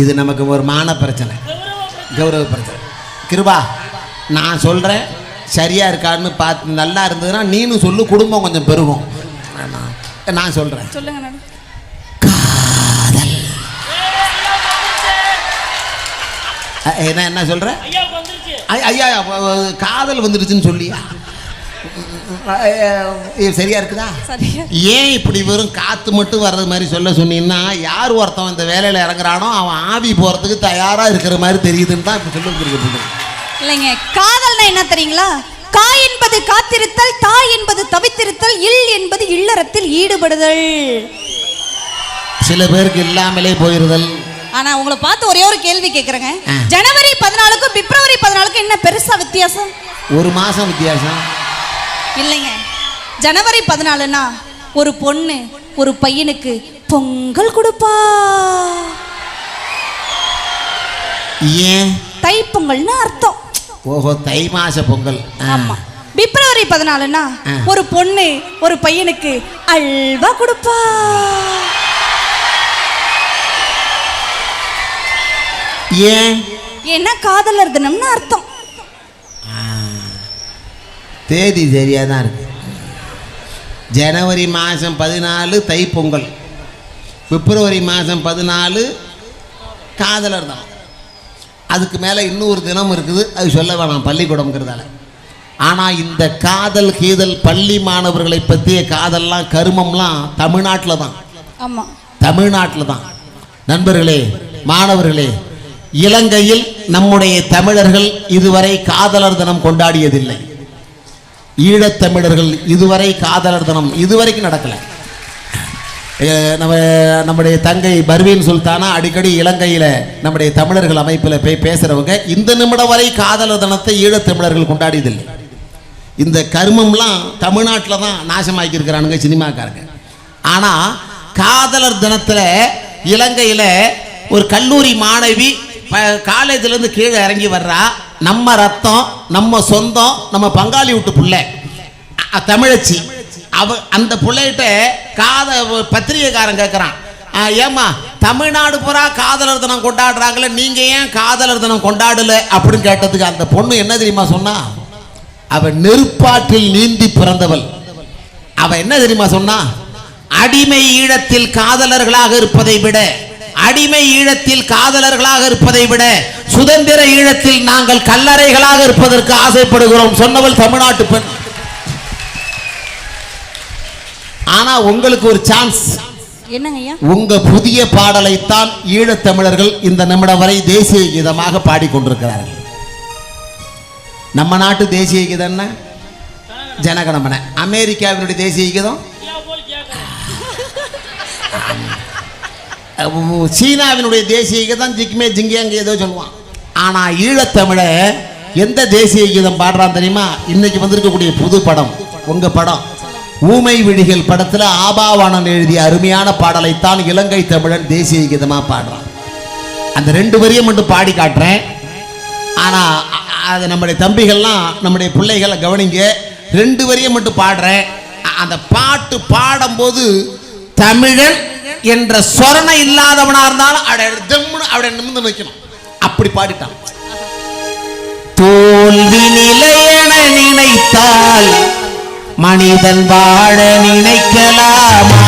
இது நமக்கு ஒரு மான பிரச்சனை, கௌரவ பிரச்சனை. கிருபா நான் சொல்கிறேன் சரியா இருக்கான்னு பார்த்து நல்லா இருந்ததுன்னா நீனும் சொல்லு, குடும்பம் கொஞ்சம் பெருகும். நான் சொல்றேன். சொல்லுங்க. காதல் என்ன சொல்ற? ஐயா காதல் வந்துருச்சுன்னு சொல்லியா? சரியா இருக்குதா? ஏன் இப்படி வெறும் காத்து மட்டும் வர்றது மாதிரி சொல்ல சொன்னீங்கன்னா யார் ஒருத்தன் இந்த வேலையில இறங்குறானோ அவன் ஆவி போறதுக்கு தயாரா இருக்கிற மாதிரி தெரியுதுன்னு தான் இப்ப சொல்ல. இல்லைங்க, காதல்னா என்ன தெரியுங்களா? கா என்பது காத்திருத்தல், தா என்பது தவித்திருத்தல், இல் என்பது இல்லறத்தில் ஈடுபடுதல். சில பேருக்கு இல்லாமலே போயிருதல். ஆனா உங்களை பார்த்து ஒரே ஒரு கேள்வி கேட்கறேங்க. ஜனவரி 14க்கும் பிப்ரவரி 14க்கும் என்ன பெருசா வித்தியாசம்? ஒரு மாசம் வித்தியாசம். இல்லைங்க, ஜனவரி 14னா ஒரு பொண்ணு ஒரு பையனுக்கு பொங்கல் கொடுப்பா. ஏன்? தைப்பொங்கல்னு அர்த்தம். ஓஹோ, தை மாச பொங்கல். ஆமா. பிப்ரவரி 14னா ஒரு பொண்ணு ஒரு பையனுக்கு அல்வா கொடுப்பா. ஏன்? ஏன்னா காதலர் தினம்னு அர்த்தம். தேதி சரியா தான் இருக்கு. ஜனவரி மாதம் 14 தைப்பொங்கல், பிப்ரவரி மாதம் 14 காதலர் தினம். அதுக்கு மேலே இன்னொரு தினம் இருக்குது, அது சொல்ல வேணாம் பள்ளிக்கூடம்ங்கிறதால. ஆனால் இந்த காதல் கீதல் பள்ளி மாணவர்களை பற்றிய காதல்லாம் கருமம்லாம் தமிழ்நாட்டில் தான். ஆமாம், தமிழ்நாட்டில் தான். நண்பர்களே, மாணவர்களே, இலங்கையில் நம்முடைய தமிழர்கள் இதுவரை காதலர் தினம் கொண்டாடியதில்லை. ஈழத்தமிழர்கள் இதுவரை காதலர் தினம் இதுவரைக்கும் நடக்கலை. நம்முடைய தங்கை பர்வீன் சுல்தானா அடிக்கடி இலங்கையில் நம்முடைய தமிழர்கள் அமைப்பில் போய் பேசுகிறவங்க இந்த நிமிடம் வரை காதலர் தினத்தை ஈழத்தமிழர்கள் கொண்டாடியதில்லை. இந்த கர்மம்லாம் தமிழ்நாட்டில் தான் நாசமாக்கி இருக்கிறானுங்க சினிமாக்காரங்க. ஆனால் காதலர் தினத்தில் இலங்கையில் ஒரு கல்லூரி மாணவி காலேஜிலேருந்து கீழே இறங்கி வர்றா. நம்ம ரத்தம், நம்ம சொந்தம், நம்ம பங்காளி விட்டு புள்ள தமிழச்சி. அந்த பிள்ளைகிட்ட பத்திரிகைக்காரன் கேட்குறான், ஏமா தமிழ்நாடு பூரா காதலர் தினம் கொண்டாடுறாங்களே, நீங்க ஏன் காதலர் தினம் கொண்டாடல அப்படின்னு கேட்டதுக்கு அந்த பொண்ணு என்ன தெரியுமா சொன்னா? அவ நெருப்பாற்றில் நீந்தி பிறந்தவள். அவ என்ன தெரியுமா சொன்னா? அடிமை ஈழத்தில் காதலர்களாக இருப்பதை விட, அடிமை ஈழத்தில் காதலர்களாக இருப்பதை விட சுதந்திர ஈழத்தில் நாங்கள் கல்லறைகளாக இருப்பதற்கு ஆசைப்படுகிறோம் சொன்னவள் தமிழ்நாட்டு பெண். ஆனா உங்களுக்கு ஒரு சான்ஸ். என்னங்கய்யா? உங்க புதிய பாடலைத்தான் ஈழத்தமிழர்கள் இந்த நிமிடம் வரை தேசிய கீதமாக பாடிக்கொண்டிருக்கிறார்கள். நம்ம நாட்டு தேசிய கீதம் ஜனகணமன. அமெரிக்காவினுடைய தேசிய கீதம், சீனாவினுடைய தேசிய கீதம் ஜிக்மே ஜிங்கியாங்க ஏதோ சொல்லுவான். ஆனா ஈழத்தமிழ எந்த தேசிய கீதம் பாடுறான் தெரியுமா? இன்னைக்கு வந்திருக்கக்கூடிய புது படம், உங்க படம் ஊமை விழிகள் படத்துல ஆபாவானன் எழுதிய அருமையான பாடலைத்தான் இலங்கை தமிழன் தேசிய கீதமா பாடுறான். அந்த 2 வரியை மட்டும் பாடி காட்டுறேன். ஆனா அது நம்முடைய தம்பிகள்லாம், நம்முடைய பிள்ளைகளை கவனிங்க. 2 வரியை மட்டும் பாடுறேன். அந்த பாட்டு பாடும்போது தமிழன் என்ற சொரணை இல்லாதவனா இருந்தாலும் அவட நிமிர்ந்து நிற்கணும். அப்படி பாடிட்டான். தோல்வி நிலையென நினைத்தால் மனிதன் வாழ நினைக்கலாமா?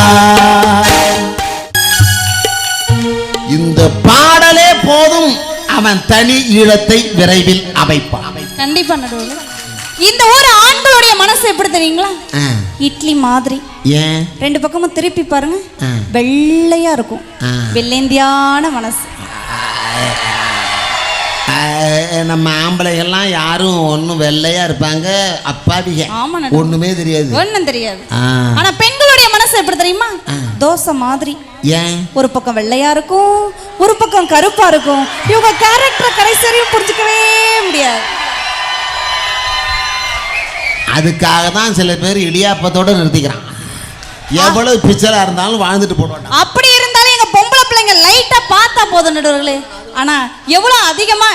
இந்த பாடலே போதும், அவன் தனி ஈழத்தை விரைவில் அமைப்பான். கண்டிப்பா நடுவுல. இந்த ஊர் ஆண்களுடைய மனசு எப்படி தெரியுங்களா? இட்லி மாதிரி. ஏன்? 2 பக்கமும் திருப்பி பாருங்க, வெள்ளையா இருக்கும். வெள்ளேந்தியான மனசு. நம்ம ஆம்பளைகள்லாம் யாரும் ஒன்னும் வெள்ளையா இருப்பாங்க, அப்பாவிக ஒண்ணுமே தெரியாது, ஒண்ணும் தெரியாது. ஆனா பெண்களுடைய மனசு எப்படி தெரியுமா? தோசை மாதிரி. ஏன்? ஒரு பக்கம் வெள்ளையா இருக்கும், ஒரு பக்கம் கருப்பா இருக்கும். இவங்க கேரக்டர் கடைசியும் புரிஞ்சுக்கவே முடியாது. அதுக்காக தான் சில பேர் இடியாப்பத்தோட நிறுத்திக்கிறான். எவ்வளவு பிச்சலா இருந்தாலும் வாழ்ந்துட்டு போடுவாங்க. அப்படி இருந்தாலும் எங்க பொம்பளை பிள்ளைங்க லைட்டா பார்த்தா போதும் நடுவர்களே. ஆனா எவ்வளவு அதிகமா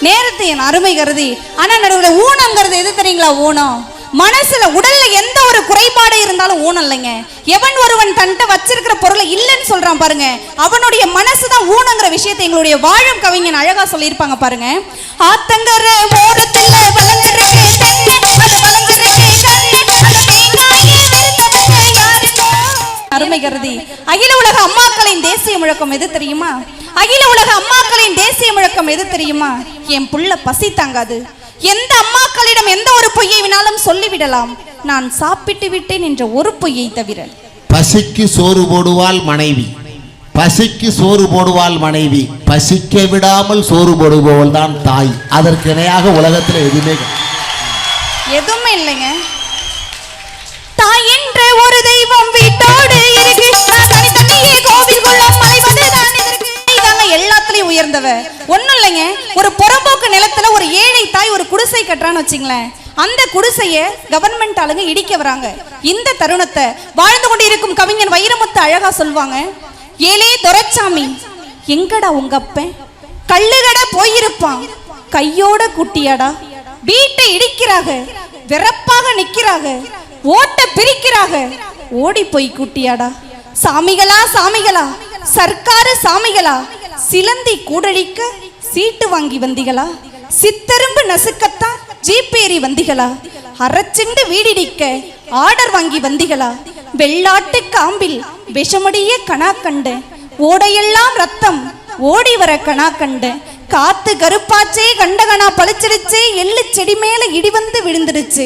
நேரத்தை என் அருமை கருதி. ஆனா நடுவர்களே, ஊனங்கிறது எது தெரியுங்களா? ஊனம் மனசுல, உடல்ல எந்த ஒரு குறைபாடு இருந்தாலும் ஊனம் இல்லைங்க. எவன் ஒருவன் தன்ட்ட வச்சிருக்கிற பொருளை இல்லைன்னு சொல்றான் பாருங்க, அவனுடைய மனசுதான் ஊனங்கிற விஷயத்தை எங்களுடைய வாழும் கவிஞன் அழகா சொல்லியிருப்பாங்க பாருங்க. ஆத்தங்கர ஓரத்துல வளர்ந்திருக்கு தென்னை, அது வளர்ந்திருக்கு அருமை கருதி. அகில உலக அம்மாக்களின் தேசிய முழக்கம் எது தெரியுமா? அகில உலக அம்மாக்களின் தேசிய முழக்கம் எது தெரியுமா? என் புள்ள பசி தாங்காது. எந்த அம்மாக்களிடம் எந்த ஒரு பொய்யை வினாலும் சொல்லிவிடலாம், நான் சாப்பிட்டு விட்டேன் என்ற ஒரு பொய்யை தவிர. பசிக்கு சோறு போடுவாள் மனைவி, பசிக்கு சோறு போடுவாள் மனைவி, பசிக்க விடாமல் சோறு போடுபவள் தான் தாய். அதற்கு இணையாக உலகத்தில் எதுவுமே இல்லைங்க. தாய் என்ற ஒரு தெய்வம் வீட்டோடு இருக்கு, தனித்தனியே கோவில் கொள்ளும் மலைவதுதான் இதற்கு. இதாங்க எல்லாத்துலயும் உயர்ந்தவ. ஒண்ணும் இல்லைங்க, ஒரு புறம்போக்கு நிலத்துல ஒரு ஏழை தாய் ஒரு குடிசை கட்டுறான்னு வச்சுங்களேன். அந்த குடிசைய கவர்மெண்ட் ஆளுங்க இடிக்க வராங்க. இந்த தருணத்தை வாழ்ந்து கொண்டு இருக்கும் கவிஞன் வைரமுத்து அழகா சொல்வாங்க. ஏலே துரைச்சாமி, எங்கடா உங்க அப்பன்? கள்ளுகடை போயிருப்பான், கையோட குட்டியாடா. வீட்டை இடிக்கிறாக, வெறப்பாக நிக்கிறாக, ஓட்ட பிரிக்கிறாக, ஓடி போய் குட்டியாடா. சாமிகளா சாமிகளா, சர்க்காரு சாமிகளா, சிலந்தி கூடழிக்க சீட்டு வாங்கி வந்திகளா, சித்தரும்பு நசுக்கத்தான் ஜீப்பேரி வந்திகளா, அரைச்சிண்டு வீடிடிக்க ஆர்டர் வாங்கி வந்திகளா, வெள்ளாட்டு காம்பில் விஷமடிய கணா கண்டு, ஓடையெல்லாம் ரத்தம் ஓடி வர கணா கண்டு, காத்து கருப்பாச்சே கண்டகனா பழிச்சிடுச்சே, எள்ளு செடி மேல இடி வந்து விழுந்துடுச்சு,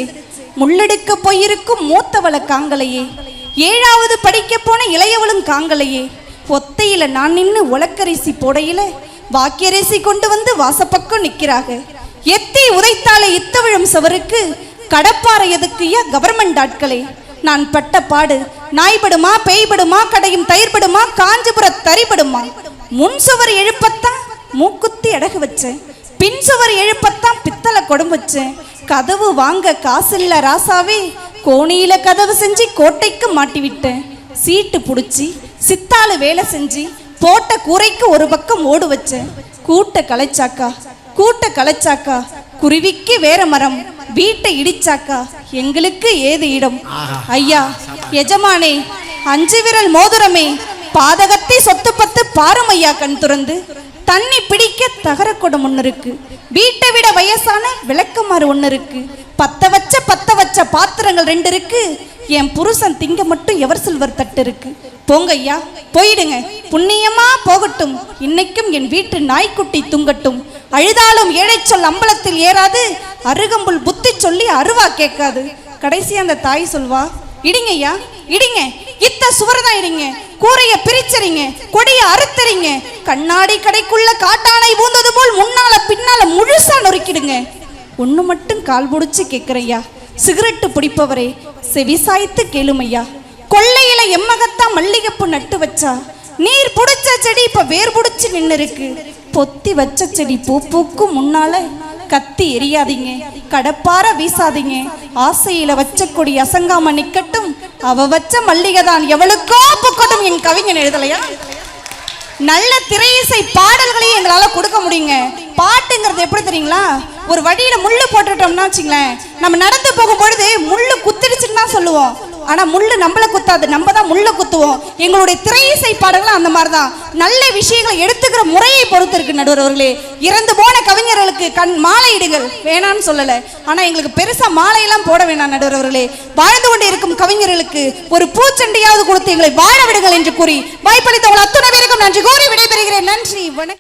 முள்ளெடுக்க போயிருக்கும் மூத்தவள காங்கலையே, 7வது படிக்க போன இளையவளும் காங்கலையே, ஒத்தையில நான் நின்று உலக்கரிசி போடையில வாக்கியரிசி கொண்டு வந்து வாசப்பக்கம் நிக்கிறாங்க. எத்தி உதைத்தாலே இத்த விழும் சவருக்கு கடப்பாறை எதுக்குயா கவர்மெண்ட் ஆட்களே. நான் பட்ட பாடு நாய்படுமா பேய்படுமா, கடையும் தயிர்படுமா, காஞ்சிபுர தரிபடுமா. முன் சுவர் எழுப்பத்தான் மூக்குத்தி அடகு வச்சேன், பின் சுவர் எழுப்பத்தான் பித்தளை கொடும் வச்சேன். கதவு வாங்க காசில்ல ராசாவே, கோணியில கதவு செஞ்சு கோட்டைக்கு மாட்டி விட்டேன். சீட்டு புடிச்சி சித்தாளு வேலை செஞ்சு போட்ட கூரைக்கு ஒரு பக்கம் ஓடு வச்சேன். கூட்ட கலைச்சாக்கா கூட்ட கலைச்சாக்கா குருவிக்கு வேற மரம், வீட்டை இடிச்சாக்கா எங்களுக்கு ஏது இடம். ஐயா எஜமானே, 5 விரல் மோதிரமே, பாதகத்தை சொத்து பத்து பாரும் ஐயா கண் துறந்து. தண்ணி பிடிக்க தகர குடம் ஒன்று இருக்கு, வீட்டை விட வயசான விளக்கமாறு ஒன்று இருக்கு, பத்த வச்ச பாத்திரங்கள் 2 இருக்கு, என் புருஷன் திங்க மட்டும் எவர் சில்வர் தட்டு இருக்கு. போங்க ஐயா, போயிடுங்க, புண்ணியமா போகட்டும். இன்னைக்கும் என் வீட்டு நாய்க்குட்டி தூங்கட்டும். அழுதாலும் ஏழை சொல் அம்பலத்தில் ஏறாது, அருகம்புல் புத்தி சொல்லி அருவா கேட்காது. கடைசி அந்த தாய் சொல்வா, இடிங்க ஐயா இடிங்க, இத்த சுவரதான் இடிங்க, கூரைய பிரிச்சறிங்க, கொடிய அறுத்தறிங்க, கண்ணாடி கடைக்குள்ள காட்டானை ஊந்தது போல் முன்னால பின்னால முழுசா நொறுக்கிடுங்க. ஒண்ணு மட்டும் கால் புடிச்சு கேட்கிறையா, சிகரெட்டு பிடிப்பவரே செவிசாய்த்து கேளுமையா. கொள்ளையில எம்மகத்தா மல்லிகைப்பூ நட்டு வச்சா, நீர் புடிச்ச செடி இப்ப வேர் புடிச்சு நின்று இருக்கு. பொத்தி வச்ச செடி பூ பூக்கும் முன்னால கத்தி எரியாதீங்க, கடப்பார வீசாதீங்க. ஆசையில வச்ச கொடி அசங்காம நிக்கட்டும், அவ வச்ச மல்லிகை தான் எவளுக்கோ பூக்கட்டும். என் கவிஞன் எழுதலையா? நல்ல திரையிசை பாடல்களையும் எங்களால கொடுக்க முடியுங்க. பாட்டுங்கிறது எப்படி தெரியுங்களா, ஒரு வழியில முள்ளு போட்டுட்டோம்னா வச்சுங்களேன், நம்ம நடந்து போகும் பொழுது முள்ளு குத்திடுச்சுன்னு தான் சொல்லுவோம். ஆனா முள்ளு நம்மள குத்தாது, நம்ம தான் முள்ளு குத்துவோம். எங்களுடைய திரையிசை பாடல்கள் அந்த மாதிரிதான். நல்ல விஷயங்களை எடுத்துக்கிற முறையை பொறுத்து இருக்கு நடுவர் அவர்களே. இறந்து போன கவிஞர்களுக்கு மாலையிடுங்கள் வேணான்னு சொல்லல, ஆனா எங்களுக்கு பெருசா மாலையெல்லாம் போட வேணாம் நடுவர் அவர்களே. வாழ்ந்து கொண்டு இருக்கும் கவிஞர்களுக்கு ஒரு பூச்சண்டியாவது கொடுத்து எங்களை வாழ விடுங்கள் என்று கூறி வாய்ப்பளித்த உங்கள் அத்துணை பேருக்கும் நன்றி கூறி விடைபெறுகிறேன். நன்றி, வணக்கம்.